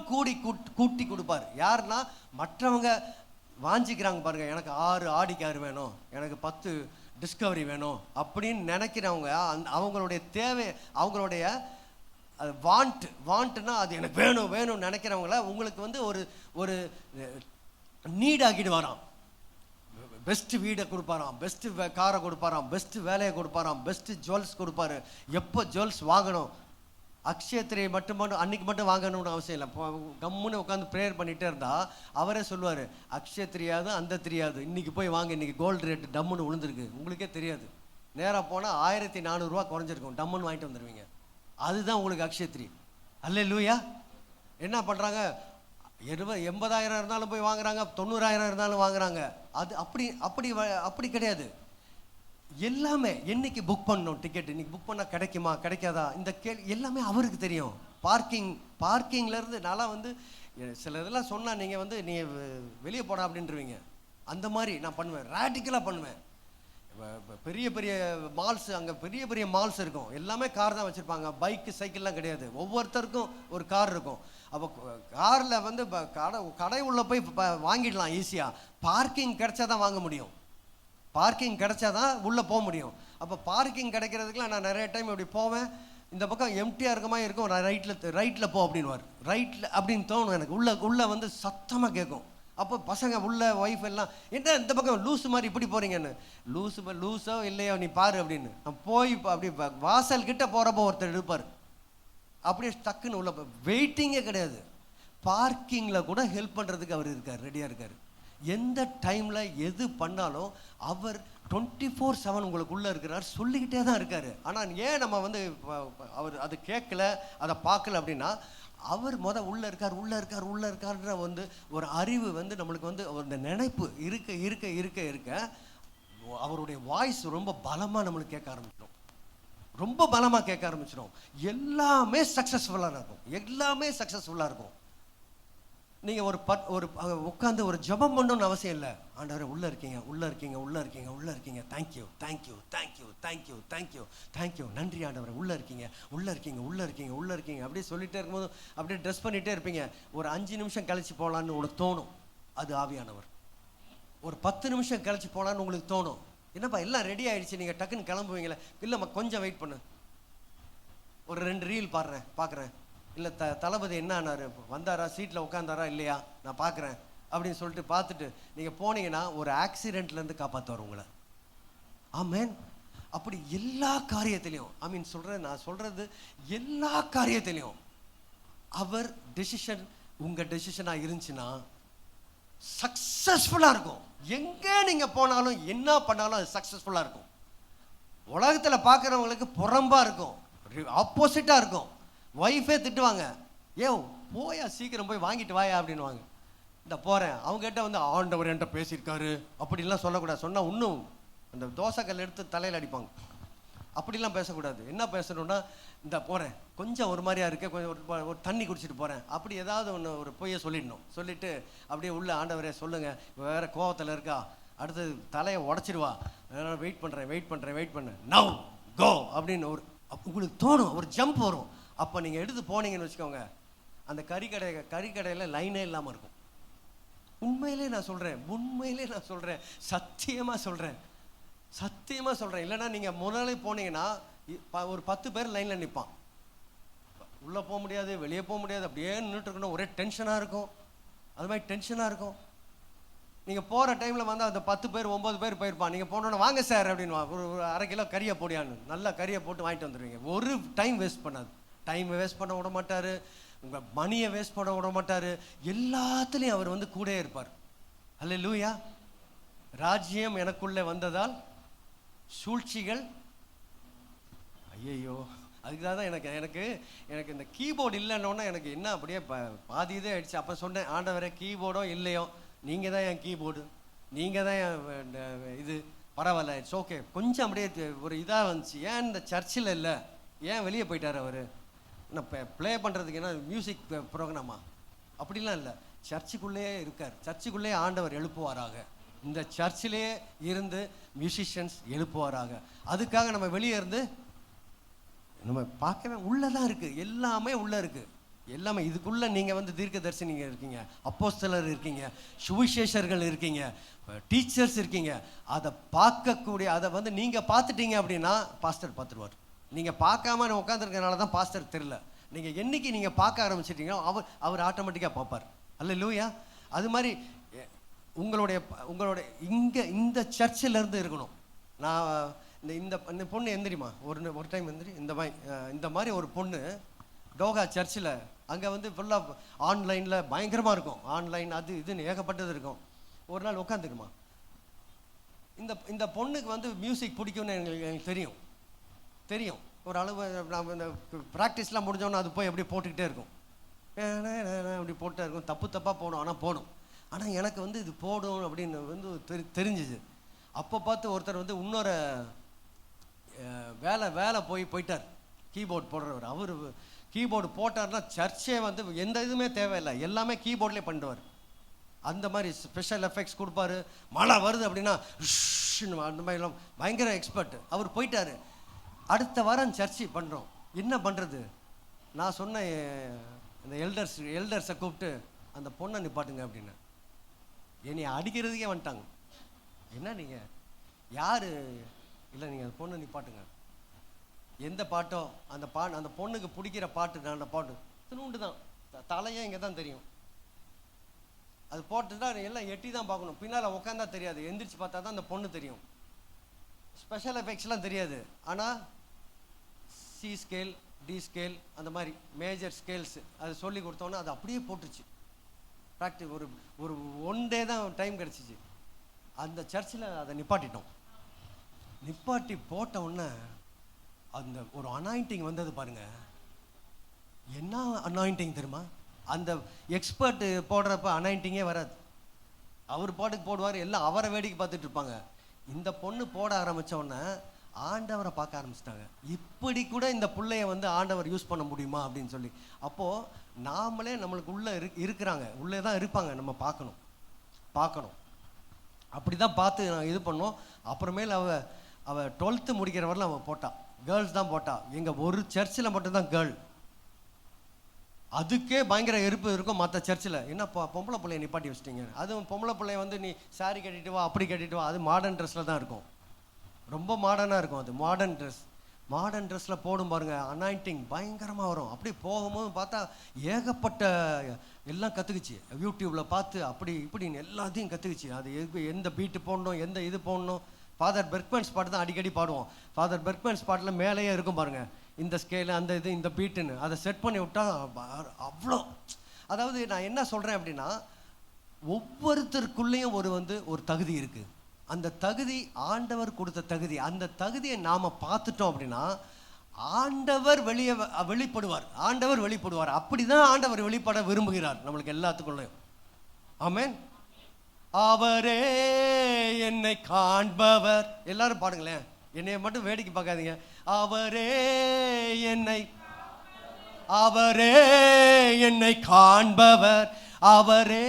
Speaker 1: கூட்டி கொடுப்பார். யாருன்னா மற்றவங்க வாஞ்சிக்கிறாங்க பாருங்க, எனக்கு 6 ஆடி கார் வேணும், எனக்கு 10 டிஸ்கவரி வேணும் அப்படின்னு நினைக்கிறவங்க, அவங்களுடைய தேவை, அவங்களுடைய வாண்ட்னா அது எனக்கு வேணும்னு நினைக்கிறவங்கள உங்களுக்கு வந்து ஒரு நீட் ஆக்கிட்டு வரான். பெஸ்ட் வீடை கொடுப்பாராம், பெஸ்ட் காரை கொடுப்பாராம், பெஸ்ட் வேலையை கொடுப்பாராம், பெஸ்ட் ஜுவல்ஸ் கொடுப்பாரு. எப்போ ஜுவல்ஸ் வாங்கணும், அக்ஷயத்திரியை அன்னைக்கு மட்டும் வாங்கணும்னு அவசியம் இல்லை. கம்முன்னு உட்காந்து ப்ரேயர் பண்ணிகிட்டே இருந்தால் அவரே சொல்லுவார், அக்ஷயத்திரியாது அந்த தெரியாது, இன்றைக்கி போய் வாங்க, இன்றைக்கி கோல்டு ரேட்டு டம்முன்னு விழுந்துருக்கு, உங்களுக்கே தெரியாது. நேராக போனால் 1400 குறைஞ்சிருக்கும், டம்முன்னு வாங்கிட்டு வந்துடுவீங்க. அதுதான் உங்களுக்கு அக்ஷயத்திரி. அல்லேலூயா. என்ன பண்ணுறாங்க? 80,000 இருந்தாலும் போய் வாங்குறாங்க, 90,000 இருந்தாலும் வாங்குறாங்க. அது அப்படி கிடையாது. எல்லாமே என்னைக்கு புக் பண்ணணும், டிக்கெட் இன்னைக்கு புக் பண்ணால் கிடைக்குமா கிடைக்காதா, இந்த எல்லாமே அவருக்கு தெரியும். பார்க்கிங்லேருந்து நான்லாம் வந்து சில இதெல்லாம் சொன்னால் நீங்கள் வந்து நீ வெளியே போடா அப்படின்றவீங்க. அந்த மாதிரி நான் பண்ணுவேன், ரேடிக்கலாக பண்ணுவேன். பெரிய பெரிய மால்ஸ், அங்கே பெரிய பெரிய மால்ஸ் இருக்கும், எல்லாமே கார் தான் வச்சுருப்பாங்க, பைக்கு சைக்கிள்லாம் கிடையாது. ஒவ்வொருத்தருக்கும் ஒரு கார் இருக்கும். அப்போ காரில் வந்து கடை உள்ள போய் வாங்கிடலாம் ஈஸியாக. பார்க்கிங் கிடைச்சா தான் வாங்க முடியும், பார்க்கிங் கிடைச்சா தான் உள்ளே போக முடியும். அப்போ பார்க்கிங் கிடைக்கிறதுக்குலாம் நான் நிறைய டைம் இப்படி போவேன், இந்த பக்கம் எம்டியாக இருக்க மாதிரி இருக்கும், நான் ரைட்டில் போ அப்படின்வார். ரைட்டில் அப்படின்னு தோணும் எனக்கு, உள்ளே வந்து சத்தமாக கேட்கும். அப்போ பசங்க உள்ள ஒய்ஃப் எல்லாம் என்ன இந்த பக்கம் லூஸு மாதிரி இப்படி போகிறீங்கன்னு, லூஸோ இல்லையோ நீ பாரு அப்படின்னு. நான் போய் அப்படி வாசல் கிட்ட போகிறப்போ ஒருத்தர் இருப்பார், அப்படியே டக்குன்னு உள்ள வெயிட்டிங்கே கிடையாது. பார்க்கிங்கில் கூட ஹெல்ப் பண்ணுறதுக்கு அவர் இருக்கார், ரெடியாக இருக்கார். எந்த டைமில் எது பண்ணாலும் அவர் 24/7 உங்களுக்குள்ளே இருக்கிறார், சொல்லிக்கிட்டே தான் இருக்கார். ஆனால் ஏன் நம்ம வந்து அவர் அது கேட்கல, அதை பார்க்கல அப்படின்னா, அவர் உள்ளே இருக்காருன்ற வந்து ஒரு அறிவு வந்து நம்மளுக்கு வந்து அந்த நினைப்பு இருக்க அவருடைய வாய்ஸ் ரொம்ப பலமாக நம்மளுக்கு கேட்க ஆரம்பிச்சிடும், ரொம்ப பலமாக கேட்க ஆரம்பிச்சிடும். எல்லாமே சக்ஸஸ்ஃபுல்லாக இருக்கும். நீங்கள் ஒரு உட்காந்து ஒரு ஜெபம் பண்ணணும்னு அவசியம் இல்லை. ஆண்டவரே உள்ளே இருக்கீங்க, தேங்க்யூ, நன்றி ஆண்டவரே, உள்ளே இருக்கீங்க அப்படியே சொல்லிகிட்டே இருக்கும்போது அப்படியே ட்ரெஸ் பண்ணிகிட்டே இருப்பீங்க. ஒரு 5 நிமிஷம் கழிச்சு போகலான்னு உங்களுக்கு தோணும், அது ஆவியானவர். ஒரு 10 நிமிஷம் கழிச்சு போகலான்னு உங்களுக்கு தோணும், என்னப்பா எல்லாம் ரெடி ஆகிடுச்சு, நீங்கள் டக்குன்னு கிளம்புவீங்களே, இல்லைம்மா கொஞ்சம் வெயிட் பண்ணு, ஒரு 2 ரீல் பார்க்குறேன், இல்லை தளபதி என்ன ஆனார், வந்தாரா, சீட்டில் உட்காந்தாரா இல்லையா, நான் பார்க்குறேன் அப்படின்னு சொல்லிட்டு பார்த்துட்டு நீங்கள் போனீங்கன்னா ஒரு ஆக்சிடெண்ட்லேருந்து காப்பாற்றுவார் உங்களை. ஆமேன். அப்படி எல்லா காரியத்திலையும் நான் சொல்கிறது எல்லா காரியத்திலையும் அவர் டெசிஷன் உங்கள் டெசிஷனாக இருந்துச்சுன்னா சக்ஸஸ்ஃபுல்லாக இருக்கும். எங்கே நீங்கள் போனாலும் என்ன பண்ணாலும் அது சக்ஸஸ்ஃபுல்லாக இருக்கும். உலகத்தில் பார்க்குறவங்களுக்கு புறம்பாக இருக்கும், ஆப்போசிட்டாக இருக்கும். ஒய்ஃபே திட்டுவாங்க, போயா சீக்கிரம் போய் வாங்கிட்டு வாயா அப்படின்வாங்க. இந்த போகிறேன், அவங்ககிட்ட வந்து ஆண்டவர் என்கிட்ட பேசியிருக்காரு அப்படின்லாம் சொல்லக்கூடாது. சொன்னால் இன்னும் அந்த தோசைக்கல் எடுத்து தலையில் அடிப்பாங்க. அப்படிலாம் பேசக்கூடாது. என்ன பேசணும்னா, இந்த போகிறேன், கொஞ்சம் ஒரு மாதிரியா இருக்கேன், கொஞ்சம் ஒரு தண்ணி குடிச்சிட்டு போகிறேன், அப்படி ஏதாவது ஒன்று ஒரு பொய்யை சொல்லிடணும். சொல்லிவிட்டு அப்படியே உள்ள ஆண்டவரே சொல்லுங்கள், வேறு கோவத்தில் இருக்கா, அடுத்தது தலையை உடச்சிடுவா, வெயிட் பண்ணுறேன் நவ் கோ அப்படின்னு ஒரு உங்களுக்கு தோணும், ஒரு ஜம்ப் வரும். அப்போ நீங்கள் எடுத்து போனீங்கன்னு வச்சுக்கோங்க, அந்த கறிக்கடையில் லைனே இல்லாமல் இருக்கும். உண்மையிலே நான் சொல்கிறேன், சத்தியமாக சொல்கிறேன். இல்லைன்னா நீங்கள் முதல்ல போனீங்கன்னா ஒரு 10 பேர் லைனில் நிற்பான். உள்ளே போக முடியாது, வெளியே போக முடியாது, அப்படியே நின்றுட்டு இருக்கணும். ஒரே டென்ஷனாக இருக்கும். அது மாதிரி டென்ஷனாக இருக்கும். நீங்கள் போகிற டைமில் வந்து அந்த 10 பேர் 9 பேர் போயிருப்பான். நீங்கள் போனோன்னு வாங்க சார் அப்படின்னு ஒரு 1/2 கிலோ கறியை போடியான்னு நல்லா கறியை போட்டு வாங்கிட்டு வந்துடுவீங்க. ஒரு டைம் வேஸ்ட் பண்ணாது. டைமை வேஸ்ட் பண்ண விட மாட்டார், உங்கள் மணியை வேஸ்ட் பண்ண விட மாட்டார். எல்லாத்துலேயும் அவர் வந்து கூட இருப்பார். அல்லேலூயா. ராஜ்யம் எனக்குள்ளே வந்ததால் சூழ்ச்சிகள், ஐயோ அதுக்காக தான் எனக்கு இந்த கீபோர்டு இல்லைன்னொன்னே எனக்கு என்ன அப்படியே பாதி இதே ஆயிடுச்சு. அப்போ சொன்னேன், ஆண்டவரே கீபோர்டோ இல்லையோ நீங்கள் தான் என் கீபோர்டு, நீங்கள் தான் என் இது, பரவாயில்ல, இட்ஸ் ஓகே. கொஞ்சம் அப்படியே ஒரு இதாக வந்துச்சு. ஏன் இந்த சர்ச்சில் இல்லை, ஏன் வெளியே போயிட்டார் அவர், நான் ப்ளே பண்ணுறதுக்கு என்ன மியூசிக் ப்ரோக்ராமா? அப்படிலாம் இல்லை, சர்ச்சுக்குள்ளேயே இருக்கார். சர்ச்சுக்குள்ளேயே ஆண்டவர் எழுப்புவாராக. இந்த சர்ச்சிலேயே இருந்து மியூசிஷியன்ஸ் எழுப்புவாராக. அதுக்காக நம்ம வெளியே இருந்து நம்ம பார்க்கவே உள்ளே தான் இருக்குது, எல்லாமே உள்ளே இருக்குது. எல்லாமே இதுக்குள்ளே நீங்கள் வந்து தீர்க்கதரிசினிங்க இருக்கீங்க, அப்போஸ்தலர் இருக்கீங்க, சுவிசேஷர்கள் இருக்கீங்க, டீச்சர்ஸ் இருக்கீங்க. அதை பார்க்கக்கூடிய, அதை வந்து நீங்கள் பார்த்துட்டீங்க அப்படின்னா பாஸ்டர் பார்த்துருவார். நீங்கள் பார்க்காம உட்காந்துருக்கனால தான் பாஸ்டர் தெரியல. நீங்கள் என்னைக்கு நீங்கள் பார்க்க ஆரம்பிச்சிட்டீங்களோ அவர் ஆட்டோமேட்டிக்காக பார்ப்பார். அல்லேலூயா. அது மாதிரி உங்களுடைய இந்த சர்ச்சிலேருந்து இருக்கணும். நான் இந்த பொண்ணு எந்திரிமா, ஒரு டைம் எந்திரி, இந்த மாதிரி ஒரு பொண்ணு டோகா சர்ச்சில், அங்கே வந்து ஃபுல்லாக ஆன்லைனில் பயங்கரமாக இருக்கும். ஆன்லைன் அது இதுன்னு ஏகப்பட்டது இருக்கும். ஒரு நாள் உட்காந்துக்குமா, இந்த பொண்ணுக்கு வந்து மியூசிக் பிடிக்கும்னு எனக்கு தெரியும். ஒரு அளவு நம்ம இந்த ப்ராக்டிஸ்லாம் முடிஞ்சோன்னா அது போய் அப்படியே போட்டுக்கிட்டே இருக்கும். அப்படி போட்டே இருக்கும். தப்பாக போகணும், ஆனால் போகணும். ஆனால் எனக்கு வந்து இது போடும் அப்படின்னு வந்து தெரிஞ்சிச்சு. அப்போ பார்த்து ஒருத்தர் வந்து இன்னொரு வேலை போயிட்டார், கீபோர்டு போடுறவர். அவர் கீபோர்டு போட்டார்னா சர்ச்சே வந்து எந்த இதுவுமே தேவையில்லை, எல்லாமே கீபோர்ட்லேயே பண்ணுவார். அந்த மாதிரி ஸ்பெஷல் எஃபெக்ட்ஸ் கொடுப்பாரு. மழை வருது அப்படின்னா அந்த மாதிரிலாம் பயங்கர எக்ஸ்பர்ட். அவர் போயிட்டார். அடுத்த வாரம் சர்ச்சு பண்ணுறோம். என்ன பண்ணுறது? நான் சொன்ன இந்த எல்டர்ஸை கூப்பிட்டு அந்த பொண்ணை நிப்பாட்டுங்க அப்படின்னு. என்னை அடிக்கிறதுக்கே வந்துட்டாங்க. என்ன நீங்கள் யார்? இல்லை, நீங்கள் அந்த பொண்ணை நிப்பாட்டுங்க. எந்த பாட்டோ அந்த பொண்ணுக்கு பிடிக்கிற பாட்டு, நான் அந்த பாட்டு திருண்டு தான், தலையே இங்கே தான் தெரியும். அது போட்டுட்டா எல்லாம் எட்டி தான் பார்க்கணும். பின்னால் உட்காந்தா தெரியாது, எந்திரிச்சு பார்த்தா தான் அந்த பொண்ணு தெரியும். ஸ்பெஷல் எஃபெக்ட்ஸ்லாம் தெரியாது. ஆனால் சி ஸ்கேல், டி ஸ்கேல், அந்த மாதிரி மேஜர் ஸ்கேல்ஸ் அது சொல்லி கொடுத்தோன்னே அது அப்படியே போட்டுச்சு. ப்ராக்டிஸ் ஒரு 1 டே தான் டைம் கிடச்சிச்சு. அந்த சர்ச்சில் அதை நிப்பாட்டி போட்ட உடனே அந்த ஒரு அனாயிண்டிங் வந்தது பாருங்க. என்ன அனாயிண்டிங் தெரியுமா? அந்த எக்ஸ்பர்ட் போடுறப்ப அனாயிண்டிங்கே வராது. அவர் பாட்டுக்கு போடுவார், எல்லாம் அவரை வேடிக்கை பார்த்துட்டு இருப்பாங்க. இந்த பொண்ணு போட ஆரம்பித்த உடனே ஆண்டவரை பார்க்க ஆரம்பிச்சிட்டாங்க. இப்படி கூட இந்த பிள்ளைய வந்து ஆண்டவர் யூஸ் பண்ண முடியுமா அப்படின்னு சொல்லி. அப்போது நாமளே நம்மளுக்கு உள்ளே இருக்கிறாங்க, உள்ளே தான் இருப்பாங்க, நம்ம பார்க்கணும். அப்படி தான் பார்த்து நான் இது பண்ணோம். அப்புறமேல அவள் 12th முடிக்கிற வரலாம் அவள் போட்டாள். கேர்ள்ஸ் தான் போட்டா. எங்கள் ஒரு சர்ச்சில் மட்டும்தான் கேர்ள். அதுக்கே பயங்கர எருப்பு இருக்கும். மற்ற சர்ச்சில் என்ன பொம்பளை பிள்ளைய நிப்பாட்டி வச்சிட்டிங்க. அதுவும் பொம்பளை பிள்ளைய வந்து நீ சாரி கட்டிட்டு வா, அப்படி கட்டிட்டு வா. அது மாடர்ன் ட்ரெஸ்ஸில் தான் இருக்கும், ரொம்ப மாடர்னாக இருக்கும். அது மாடர்ன் ட்ரெஸ்ஸில் போடும் பாருங்க, அனாயிண்டிங் பயங்கரமாக வரும். அப்படி போகும்போது பார்த்தா ஏகப்பட்ட எல்லாம் கற்றுக்குச்சு. யூடியூப்பில் பார்த்து அப்படி இப்படின்னு எல்லாத்தையும் கற்றுக்குச்சு. அது எந்த பீட்டு போடணும், எந்த இது போடணும். ஃபாதர் பெர்க்மன்ஸ் பாட்டு தான் அடிக்கடி பாடுவோம். ஃபாதர் பெர்க்மன்ஸ் பாட்டில் மேலேயே இருக்கும் பாருங்கள், இந்த ஸ்கேலு, அந்த இது, இந்த பீட்டுன்னு. அதை செட் பண்ணி விட்டால் அவ்வளோ. அதாவது நான் என்ன சொல்கிறேன் அப்படின்னா, ஒவ்வொருத்தருக்குள்ளேயும் ஒரு தகுதி இருக்குது. அந்த தகுதி ஆண்டவர் கொடுத்த தகுதி. அந்த தகுதியை நாம் பார்த்துட்டோம் அப்படின்னா ஆண்டவர் வெளிப்படுவார். அப்படி தான் ஆண்டவர் வெளிப்பட விரும்புகிறார் நம்மளுக்கு எல்லாத்துக்குள்ளேயும். ஆமென். அவரே என்னை காண்பவர். எல்லாரும் பாடுங்களேன். என்னைய மட்டும் வேடிக்கை பார்க்காதீங்க. அவரே என்னை அவரே என்னை காண்பவர், அவரே.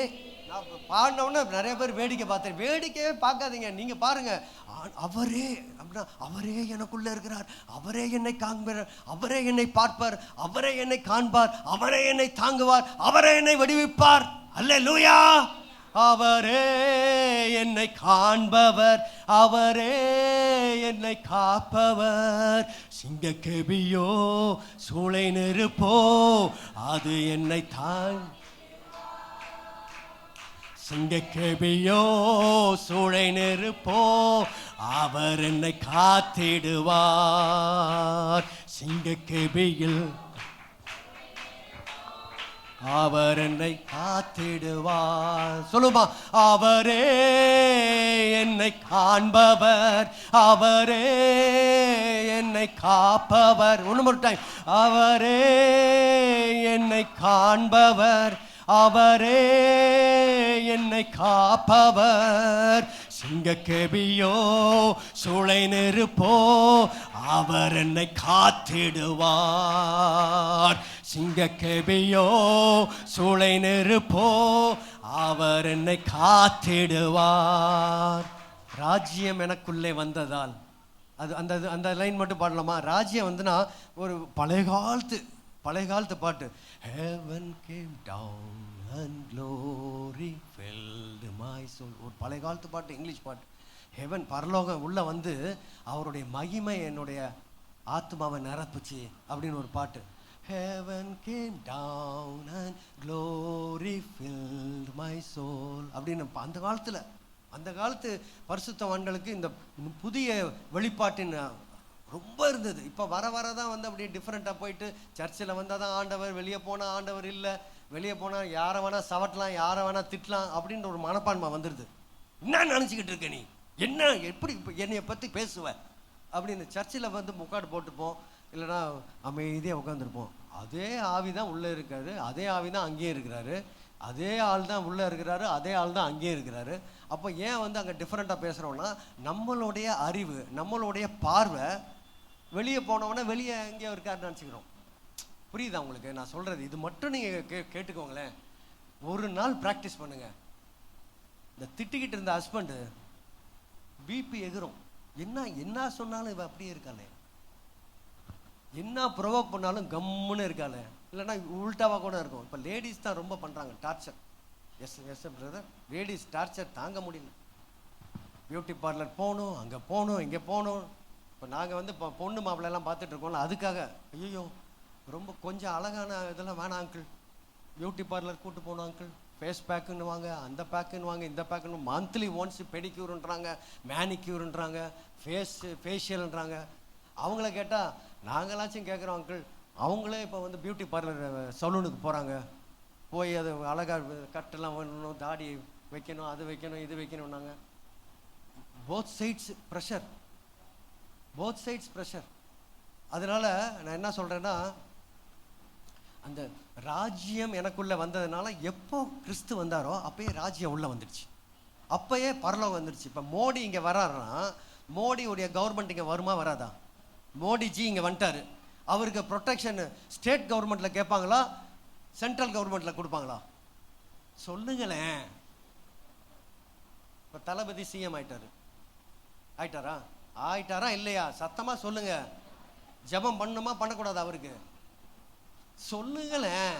Speaker 1: பாடினவுடனே நிறைய பேர் வேடிக்கை பார்த்தேன். வேடிக்கையே பார்க்காதீங்க, நீங்க பாருங்க. அவரே அப்படின்னா அவரே எனக்குள்ள இருக்கிறார், அவரே என்னை காண்பார், அவரே என்னை பார்ப்பார், அவரே என்னை காண்பார், அவரே என்னை தாங்குவார், அவரே என்னை வடிவிப்பார். அல்லேலூயா. அவரே என்னை காண்பவர், அவரே என்னை காப்பவர். சிங்கக்கெபியோ சூளை நெருப்போ அது என்னை சிங்கக்கெபியோ சூளை நெருப்போ அவர் என்னை காத்திடுவார். சிங்கக்கெபியில் அவர் என்னை காத்திடுவார். சொல்லுமா, அவரே என்னை காண்பவர், அவரே என்னை காப்பவர். ஒன்று ஒரு டைம். அவரே என்னை காண்பவர், அவரே என்னை காப்பவர். சிங்கக்கெபியோ சூளை நெருப்போ அவர் என்னை காத்திடுவார். சிங்கக்கெபியோ சூளை நெருப்போ அவர் என்னை காத்திடுவார். ராஜ்யம் எனக்குள்ளே வந்ததால், அது அந்த அந்த லைன் மட்டும் பாடலாமா? ராஜ்யம் வந்துன்னா ஒரு பழைய காலத்து பாட்டு. Heaven came down and glory filled my soul. ஒரு பழைய காலத்து பாட்டு, இங்கிலீஷ் பாட்டு. ஹெவன், பரலோகம் உள்ள வந்து அவருடைய மகிமை என்னுடைய ஆத்மாவை நிரப்புச்சு அப்படின்னு ஒரு பாட்டு. Heaven came down and glory filled my soul அப்படின்னு அந்த காலத்து பரிசுத்தவான்களுக்கு இந்த புதிய வெளிப்பாட்டின் ரொம்ப இருந்தது. இப்போ வர தான் வந்து அப்படியே டிஃப்ரெண்ட்டாக போயிட்டு சர்ச்சில் வந்தால் தான் ஆண்டவர், வெளியே போனால் ஆண்டவர் இல்லை, வெளியே போனால் யாரை வேணால் சவட்டலாம், யாரை வேணால் திட்டலாம் அப்படின்ற ஒரு மனப்பான்மை வந்துடுது. என்ன நினச்சிக்கிட்டு இருக்க நீ, என்ன எப்படி என்னைய பற்றி பேசுவ அப்படின்னு சர்ச்சில் வந்து முக்காடு போட்டுப்போம், இல்லைனா அமைதியாக உட்காந்துருப்போம். அதே ஆவி தான் உள்ளே இருக்காரு, அதே ஆவி தான் அங்கேயே இருக்கிறாரு, அதே ஆள் தான் உள்ளே இருக்கிறாரு, அதே ஆள் தான் அங்கேயே இருக்கிறாரு. அப்போ ஏன் வந்து அங்கே டிஃப்ரெண்ட்டாக பேசுகிறோன்னா, நம்மளுடைய அறிவு, நம்மளுடைய பார்வை வெளியே போனவொன்னே வெளியே எங்கேயோ இருக்காருன்னு நினச்சிக்கிறோம். புரியுதா உங்களுக்கு நான் சொல்கிறது? இது மட்டும் நீங்கள் கேட்டுக்கோங்களேன். ஒரு நாள் ப்ராக்டிஸ் பண்ணுங்கள். இந்த திட்டிக்கிட்டு இருந்த ஹஸ்பண்டு பிபி எகிரும். என்ன சொன்னாலும் இவ அப்படியே இருக்காளே, என்ன ப்ரொவோக் பண்ணாலும் கம்முன்னு இருக்காளே, இல்லைன்னா உல்ட்டாவாக கூட இருக்கும். இப்போ லேடிஸ் தான் ரொம்ப பண்ணுறாங்க torture. Yes brother, ladies torture தாங்க முடியல. பியூட்டி பார்லர் போகணும், அங்கே போகணும், இங்கே போகணும். இப்போ நாங்கள் வந்து இப்போ பொண்ணு மாப்பிள்ளைலாம் பார்த்துட்டு இருக்கோம்ல, அதுக்காக ஐயோ ரொம்ப கொஞ்சம் அழகான இதெல்லாம் வேணாம் அங்கிள், பியூட்டி பார்லர் கூப்பிட்டு போகணும் அங்கிள், ஃபேஸ் பேக்குன்னு வாங்க, அந்த பேக்குன்னு வாங்க, இந்த பேக்குன்னு, மந்த்லி ஒன்ஸ் பெடிக்யூர்ன்றாங்க, மேனிக்யூர்ன்றாங்க, ஃபேஷியல்ன்றாங்க. அவங்கள கேட்டால் நாங்களாச்சும் கேட்குறோம் அங்கிள், அவங்களே இப்போ வந்து பியூட்டி பார்லர் சலூனுக்கு போகிறாங்க, போய் அது அழகாக கட்டெல்லாம் வேணும், தாடி வைக்கணும், அது வைக்கணும், இது வைக்கணும்னாங்க. Both sides pressure. அதனால நான் என்ன சொல்கிறேன்னா, அந்த ராஜ்யம் எனக்குள்ளே வந்ததுனால எப்போ கிறிஸ்து வந்தாரோ அப்பயே ராஜ்யம் உள்ளே வந்துடுச்சு, அப்பயே பரலோகம் வந்துடுச்சு. இப்போ மோடி இங்கே வராருன்னா, மோடியுடைய கவர்மெண்ட் இங்கே வருமா வராதா? மோடிஜி இங்கே வந்துட்டாரு, அவருக்கு ப்ரொடெக்ஷன் ஸ்டேட் கவர்மெண்ட்டில் கேட்பாங்களா, சென்ட்ரல் கவர்மெண்ட்டில் கொடுப்பாங்களா? சொல்லுங்களேன். இப்போ தளபதி சிஎம் ஆயிட்டாரா இல்லையா? சத்தமாக சொல்லுங்க. ஜெபம் பண்ணுமா பண்ணக்கூடாது அவருக்கு? சொல்லுங்களேன்.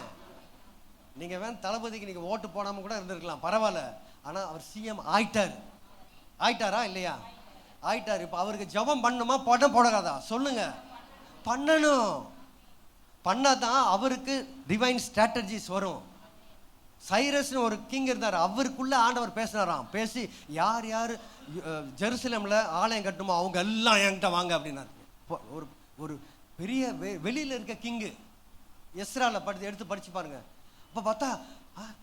Speaker 1: நீங்கள் வேணும் தளபதிக்கு நீங்கள் ஓட்டு போடாமல் கூட இருந்திருக்கலாம், பரவாயில்ல. ஆனால் அவர் சிஎம் ஆயிட்டாரா இல்லையா? ஆயிட்டார். இப்போ அவருக்கு ஜெபம் பண்ணுமா போடாதா? சொல்லுங்க. பண்ணணும். பண்ணாதான் அவருக்கு டிவைன் ஸ்ட்ராட்டஜிஸ் வரும். சைரஸ்னு ஒரு கிங் இருந்தார், அவருக்குள்ள ஆண்டவர் பேசினாராம். பேசி யார் ஜெருசலேமில் ஆலயம் கட்டணுமோ அவங்க எல்லாம் என்கிட்ட வாங்க அப்படின்னாரு. ஒரு ஒரு பெரிய வெளியில் இருக்க கிங்கு எஸ்ரால எடுத்து படிச்சு பாருங்க. அப்போ பார்த்தா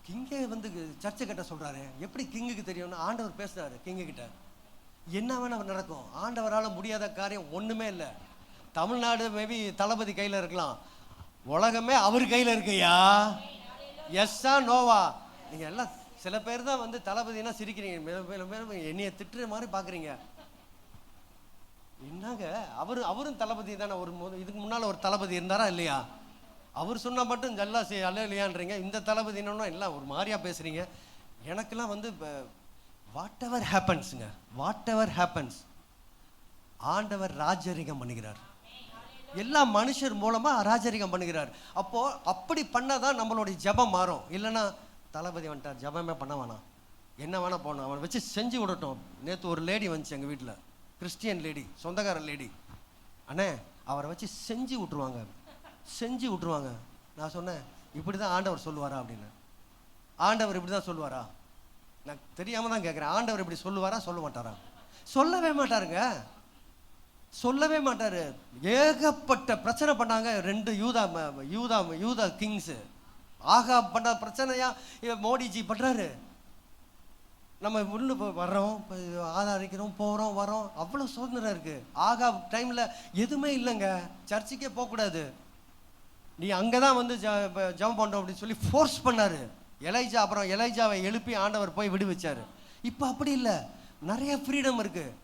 Speaker 1: கிங்கே வந்து சர்ச்சை கட்ட சொல்றாரு. எப்படி கிங்குக்கு தெரியும்னு ஆண்டவர் பேசுறாரு கிங்கு கிட்ட. என்ன வேணா நடக்கும், ஆண்டவரால் முடியாத காரியம் ஒண்ணுமே இல்லை. தமிழ்நாடு மேபி தளபதி கையில் இருக்கலாம், உலகமே அவர் கையில் இருக்குயா. எஸ்ஸா நோவா? நீங்க எல்லாம் சில பேர் தான் வந்து தளபதினா சிரிக்கிறீங்க, என்னைய திட்டுற மாதிரி பாக்குறீங்க. என்னங்க அவரும் தளபதி தானே. இதுக்கு முன்னால் ஒரு தளபதி இருந்தாரா இல்லையா? அவர் சொன்னால் மட்டும் நல்லா அல்ல இல்லையான்றீங்க. இந்த தளபதி என்னன்னா எல்லாம் ஒரு மாதிரியாக பேசுகிறீங்க. எனக்கெல்லாம் வந்து வாட் எவர் ஹேப்பன்ஸுங்க, வாட் எவர் ஹேப்பன்ஸ், ஆண்டவர் ராஜரிகம் பண்ணுகிறார். எல்லா மனுஷர் மூலமாக ராஜரிகம் பண்ணுகிறார். அப்போது அப்படி பண்ணால் தான் நம்மளுடைய ஜபம் மாறும். இல்லைன்னா தளபதி வந்துட்டார், ஜபமே பண்ண வேணாம், என்ன வேணால் போகணும், அவனை வச்சு செஞ்சு விடட்டும். நேற்று ஒரு லேடி வந்துச்சு எங்கள் வீட்டில், கிறிஸ்டியன் லேடி, சொந்தக்கார லேடி. அண்ணே அவரை வச்சு செஞ்சு விட்ருவாங்க. நான் சொன்னேன், இப்படி தான் ஆண்டவர் சொல்லுவாரா அப்படின்னு. ஆண்டவர் இப்படி தான் சொல்லுவாரா? நான் தெரியாமல் தான் கேட்குறேன். ஆண்டவர் இப்படி சொல்லுவாரா சொல்ல மாட்டாரா? சொல்லவே மாட்டார். ஏகப்பட்ட பிரச்சனை பண்ணாங்க 2 யூதா கிங்ஸு. ஆகா பண்ண பிரச்சனையா மோடிஜி பண்ணுறாரு. நம்ம உள்ளு வர்றோம், ஆதரிக்கிறோம், போகிறோம் வரோம், அவ்வளோ சுதந்திரம் இருக்குது. ஆகா டைமில் எதுவுமே இல்லைங்க, சர்ச்சுக்கே போகக்கூடாது, நீ அங்கே தான் வந்து ஜெபம் பண்ணுறோம் அப்படின்னு சொல்லி ஃபோர்ஸ் பண்ணார் எலைஜா. அப்புறம் எலைஜாவை எழுப்பி ஆண்டவர் போய் விடுவிச்சார். இப்போ அப்படி இல்லை, நிறைய ஃப்ரீடம் இருக்குது.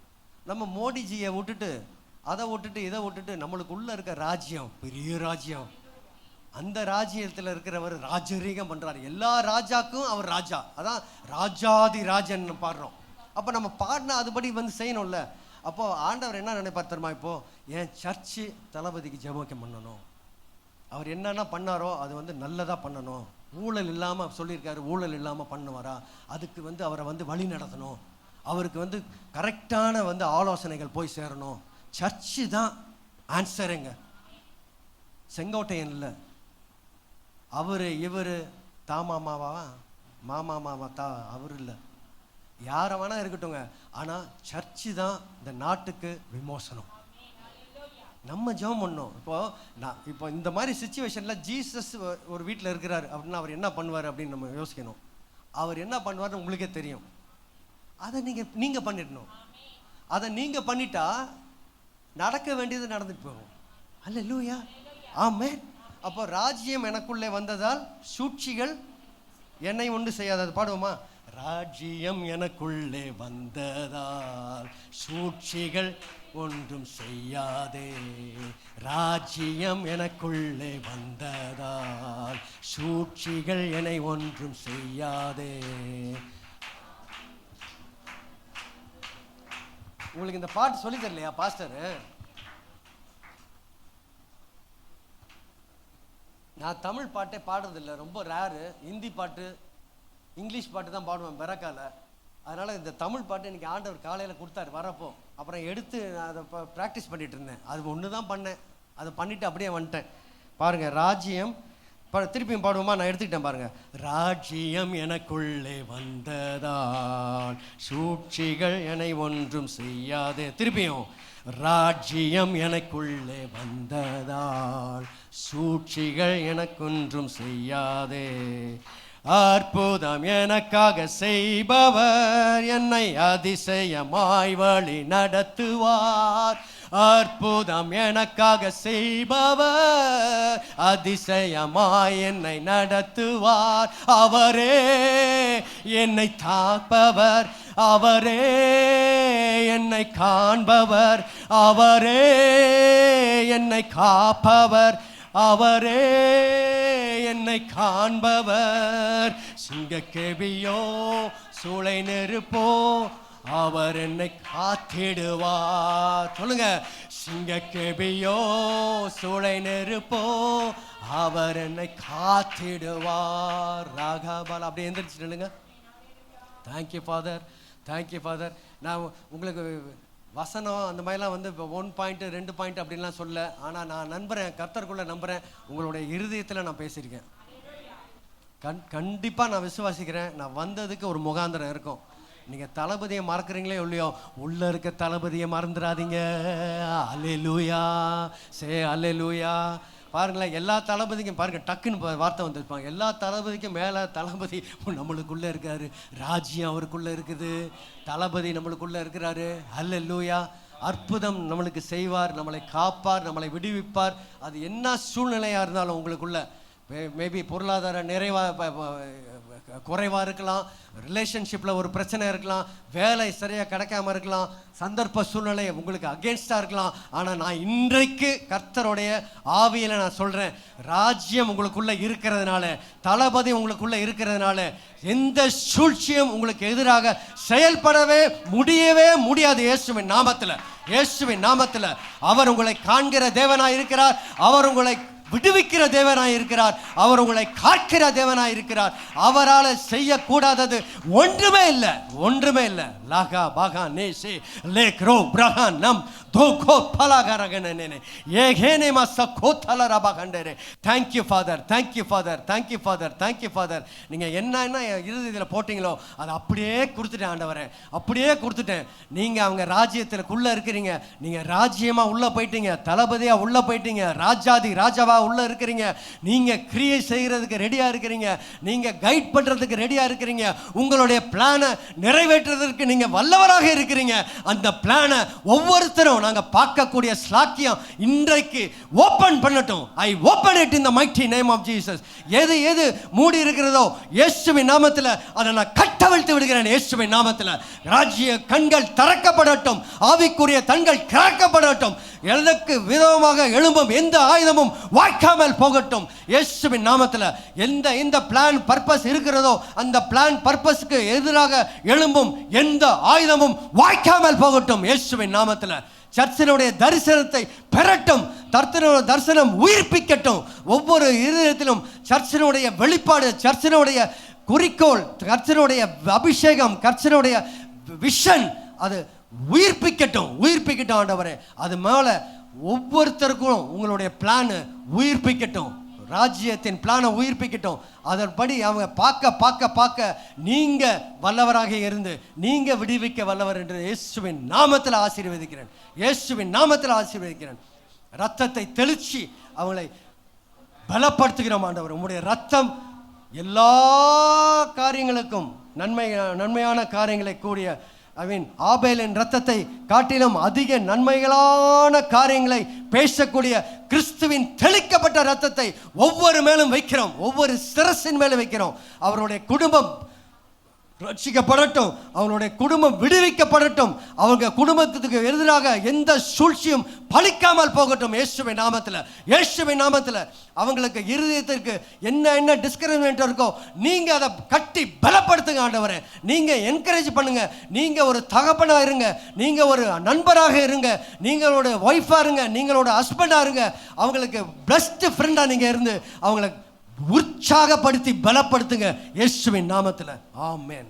Speaker 1: நம்ம மோடிஜியை விட்டுட்டு அதை விட்டுட்டு இதை விட்டுட்டு நம்மளுக்குள்ளே இருக்க ராஜ்யம், பெரிய ராஜ்யம், அந்த ராஜ்யத்தில் இருக்கிறவர் ராஜரீகம் பண்ணுறாரு. எல்லா ராஜாக்கும் அவர் ராஜா. அதான் ராஜாதி ராஜன் பாடுறோம். அப்போ நம்ம பாடினா அதுபடி வந்து செய்யணும்ல. அப்போது ஆண்டவர் என்ன நினைப்பார் தெரியுமா? இப்போது என் சர்ச்சு தளபதிக்கு ஜெபம் பண்ணணும், அவர் என்னென்ன பண்ணாரோ அது வந்து நல்லதாக பண்ணணும், ஊழல் இல்லாமல் சொல்லியிருக்காரு, ஊழல் இல்லாமல் பண்ணுவாரா, அதுக்கு வந்து அவரை வந்து வழி நடத்தணும், அவருக்கு வந்து கரெக்டான வந்து ஆலோசனைகள் போய் சேரணும். சர்ச்சு தான் ஆன்சருங்க, செங்கோட்டையன் இல்லை. இவர் மாமா அவர் இல்லை, யாரை வேணா இருக்கட்டுங்க. ஆனால் சர்ச்சு தான் இந்த நாட்டுக்கு விமோசனம். நம்ம ஜெபம் பண்ணோம். இப்போ இந்த மாதிரி சிச்சுவேஷனில் ஜீசஸ் ஒரு வீட்டில் இருக்கிறார் அப்படின்னா அவர் என்ன பண்ணுவார் அப்படின்னு நம்ம யோசிக்கணும். அவர் என்ன பண்ணுவார்னு உங்களுக்கே தெரியும். அதை நீங்கள் பண்ணிடணும். அதை நீங்கள் பண்ணிட்டா நடக்க வேண்டியது நடந்துட்டு போகும். அல்லேலூயா, ஆமென். அப்போ ராஜ்யம் எனக்குள்ளே வந்ததால் சூழ்ச்சிகள் என்னை ஒன்று செய்யாதது. பாடுவோமா? ராஜ்யம் எனக்குள்ளே வந்ததால் சூழ்ச்சிகள் ஒன்றும் செய்யாதே, ராஜ்யம் எனக்குள்ளே வந்ததால் சூழ்ச்சிகள் என்னை ஒன்றும் செய்யாதே. உங்களுக்கு இந்த பாட்டு சொல்லி தரலையா பாஸ்டர்? நான் தமிழ் பாட்டே பாடுறதில்லை, ரொம்ப ரேரு. ஹிந்தி பாட்டு, இங்கிலீஷ் பாட்டு தான் பாடுவேன் பெரக்கால. அதனால் இந்த தமிழ் பாட்டு இன்றைக்கி ஆண்டவர் காலையில் கொடுத்தாரு வரப்போ. அப்புறம் எடுத்து நான் அதை ப்ராக்டிஸ் பண்ணிகிட்டு இருந்தேன். அது ஒன்று தான் பண்ணேன், அதை பண்ணிவிட்டு அப்படியே வந்துட்டேன். பாருங்கள், ராஜ்யம் திருப்பியும் பாடுவோமா? நான் எடுத்துக்கிட்டேன் பாருங்கள். ராஜ்யம் எனக்குள்ளே வந்ததால் சூழ்ச்சிகள் என்னை ஒன்றும் செய்யாதே. திருப்பியும், ராஜ்யம் எனக்குள்ளே வந்ததால் சூழ்ச்சிகள் எனக்கொன்றும் செய்யாதே. அற்புதம் எனக்காக செய்பவர் என்னை அதிசயமாய் வழி நடத்துவார். அற்புதம் எனக்காக செய்பவர் அதிசயமாய் என்னை நடத்துவார். அவரே என்னை தாப்பவர், அவரே என்னை காண்பவர், அவரே என்னை காப்பவர், அவரே என்னை காண்பவர். சிங்கக்கேபியோ சூளை நெருப்போ அவர் என்னை காத்திடுவார். சொல்லுங்க, சிங்கக்கேபியோ சூளை நெருப்போ அவர் என்னை காத்திடுவார். ராகபால் அப்படியே எந்திரிச்சு நில்லுங்க. Thank you father, thank you father. நான் உங்களுக்கு வசனம் அந்த மாதிரிலாம் வந்து இப்போ 1 பாயிண்ட் 2 பாயிண்ட் அப்படின்லாம் சொல்ல. ஆனால் நான் நம்புகிறேன், கர்த்தருக்குள்ளே நம்புகிறேன், உங்களுடைய இருதயத்தில் நான் பேசியிருக்கேன். கண்டிப்பாக நான் விசுவாசிக்கிறேன். நான் வந்ததுக்கு ஒரு முகாந்திரம் இருக்கும். நீங்கள் தளபதியை மறக்கிறீங்களே இல்லையோ, உள்ளே இருக்க தளபதியை மறந்துடாதீங்க. அல்லேலூயா, சே அல்லேலூயா. பாருங்களேன், எல்லா தளபதிக்கும் பாருங்கள், டக்குன்னு வார்த்தை வந்துருப்பாங்க. எல்லா தளபதிக்கும் மேலே தளபதி நம்மளுக்குள்ளே இருக்காரு, ராஜ்யம் அவருக்குள்ளே இருக்குது, தளபதி நம்மளுக்குள்ளே இருக்கிறாரு. அல்லேலூயா. அற்புதம் நம்மளுக்கு செய்வார், நம்மளை காப்பார், நம்மளை விடுவிப்பார். அது என்ன சூழ்நிலையாக இருந்தாலும் உங்களுக்குள்ள மேபி பொருளாதார குறைவாக இருக்கலாம், ரிலேஷன்ஷிப்பில் ஒரு பிரச்சனை இருக்கலாம், வேலை சரியாக கிடைக்காம இருக்கலாம், சந்தர்ப்ப சூழ்நிலை உங்களுக்கு அகேன்ஸ்டாக இருக்கலாம். ஆனால் நான் இன்றைக்கு கர்த்தருடைய ஆவியில் நான் சொல்கிறேன், ராஜ்யம் உங்களுக்குள்ளே இருக்கிறதுனால, தளபதி உங்களுக்குள்ளே இருக்கிறதுனால எந்த சூழ்ச்சியும் உங்களுக்கு எதிராக செயல்படவே முடியவே முடியாது. இயேசுவின் நாமத்தில், இயேசுவின் நாமத்தில் அவர் உங்களை காண்கிற தேவனாய் இருக்கிறார். அவர் உங்களை விடுவிக்கிற தேவனாய் இருக்கிறார். அவர் உங்களை காக்கிற தேவனாய் இருக்கிறார். அவரால் செய்யக்கூடாதது ஒன்றுமே இல்லை, ஒன்றுமே இல்லை. லாகா பாகா நேசே லேக்ரோ பிரகா நம் தோகோ பலகரகனனே ஏகேனே மச கோதல ரபகண்டரே. Thank you Father, thank you Father, thank you Father, thank you Father. நீங்க என்ன இறுதியில் போட்டீங்களோ அதை அப்படியே கொடுத்துட்டேன் ஆண்டவரே, அப்படியே கொடுத்துட்டேன். நீங்க அவங்க ராஜ்யத்துக்குள்ள இருக்கிறீங்க, நீங்க ராஜ்யமா உள்ள போயிட்டீங்க, தளபதியா உள்ள போயிட்டீங்க, ராஜாதி ராஜாவா உள்ள இருக்கிறீங்க. நீங்க கிரியை செய்யறதுக்கு ரெடியா இருக்கிறீங்க, நீங்க கைட் பண்றதுக்கு ரெடியா இருக்கிறீங்க, உங்களுடைய பிளானை நிறைவேற்றுறதுக்கு நீங்க வல்லவராக இருக்கிறீங்க. அந்த பிளானை ஒவ்வொருத்தரும் நாங்க பார்க்கக்கூடிய ஸ்லாக்கியம் இன்றைக்கு ஓபன் பண்ணட்டும். I open it in the mighty name of Jesus. எது எது மூடி இருக்கிறதோ இயேசுவின் நாமத்தில் அதை நான் கட்டவிழ்த்து விடுகிறேன். இயேசுவின் நாமத்தில் ராஜ்ய கண்கள் திறக்கப்படட்டும், ஆவிக்குரிய கண்கள் திறக்கப்படட்டும். எதற்கு விதமாக எழும்பும் எந்த ஆயுதமும் வாய்க்காமல் போகட்டும். இயேசுவின் நாமத்தில் எந்த பிளான் பர்பஸ் இருக்கிறதோ அந்த பிளான் பர்பஸ்க்கு எதிராக எழும்பும் எந்த ஆயுதமும் வாய்க்காமல் போகட்டும். இயேசுவின் நாமத்தில் சர்ச்சினுடைய தரிசனத்தை பெறட்டும். தரிசனம் உயிர்ப்பிக்கட்டும். ஒவ்வொரு இருதயத்திலும் சர்ச்சினுடைய வெளிப்பாடு, சர்ச்சினுடைய குறிக்கோள், கர்த்தருடைய அபிஷேகம், கர்த்தருடைய விஷன் அது உயிர்ப்பிக்கட்டும், உயிர்ப்பிக்கட்டும் ஆண்டவரே. அது மேல ஒவ்வொருத்தருக்கும் உங்களுடைய பிளான் உயிர்ப்பிக்கட்டும், ராஜ்யத்தின் பிளானை உயிர்ப்பிக்கட்டும். அதன்படி அவங்க பார்க்க நீங்க வல்லவராக இருந்து நீங்க விடுவிக்க வல்லவர் என்று இயேசுவின் நாமத்தில் ஆசீர்வதிக்கிறேன், இயேசுவின் நாமத்தில் ஆசீர்வதிக்கிறேன். ரத்தத்தை தெளிச்சு அவங்களை பலப்படுத்துகிறோம் ஆண்டவர். உங்களுடைய ரத்தம் எல்லா காரியங்களுக்கும் நன்மையான காரியங்களை கூடிய ஆபேலின் ரத்தத்தை காட்டிலும் அதிக நன்மைகளான காரியங்களை பேசக்கூடிய கிறிஸ்துவின் தெளிக்கப்பட்ட ரத்தத்தை ஒவ்வொரு மேலும் வைக்கிறோம், ஒவ்வொரு சிரசின் மேலும் வைக்கிறோம். அவருடைய குடும்பம் ரட்சிக்கப்படட்டும், அவங்களுடைய குடும்பம் விடுவிக்கப்படட்டும், அவங்க குடும்பத்துக்கு எதிராக எந்த சூழ்ச்சியும் பலிக்காமல் போகட்டும். இயேசுவின் நாமத்தில், இயேசுவின் நாமத்தில் அவங்களுக்கு இருதயத்திற்கு என்ன டிஸ்கரேஜ்மெண்ட் இருக்கோ நீங்க அதை கட்டி பலப்படுத்துங்க ஆண்டவரே. நீங்க என்கரேஜ் பண்ணுங்க. நீங்க ஒரு தகப்பனா இருங்க, நீங்க ஒரு நண்பராக இருங்க, நீங்களோட ஒய்ஃபா இருங்க, நீங்களோட ஹஸ்பண்டா இருங்க. அவங்களுக்கு பெஸ்ட் ஃப்ரெண்டா நீங்க இருந்து அவங்களை உற்சாகப்படுத்தி பலப்படுத்துங்க இயேசுவின் நாமத்தில். ஆமென்.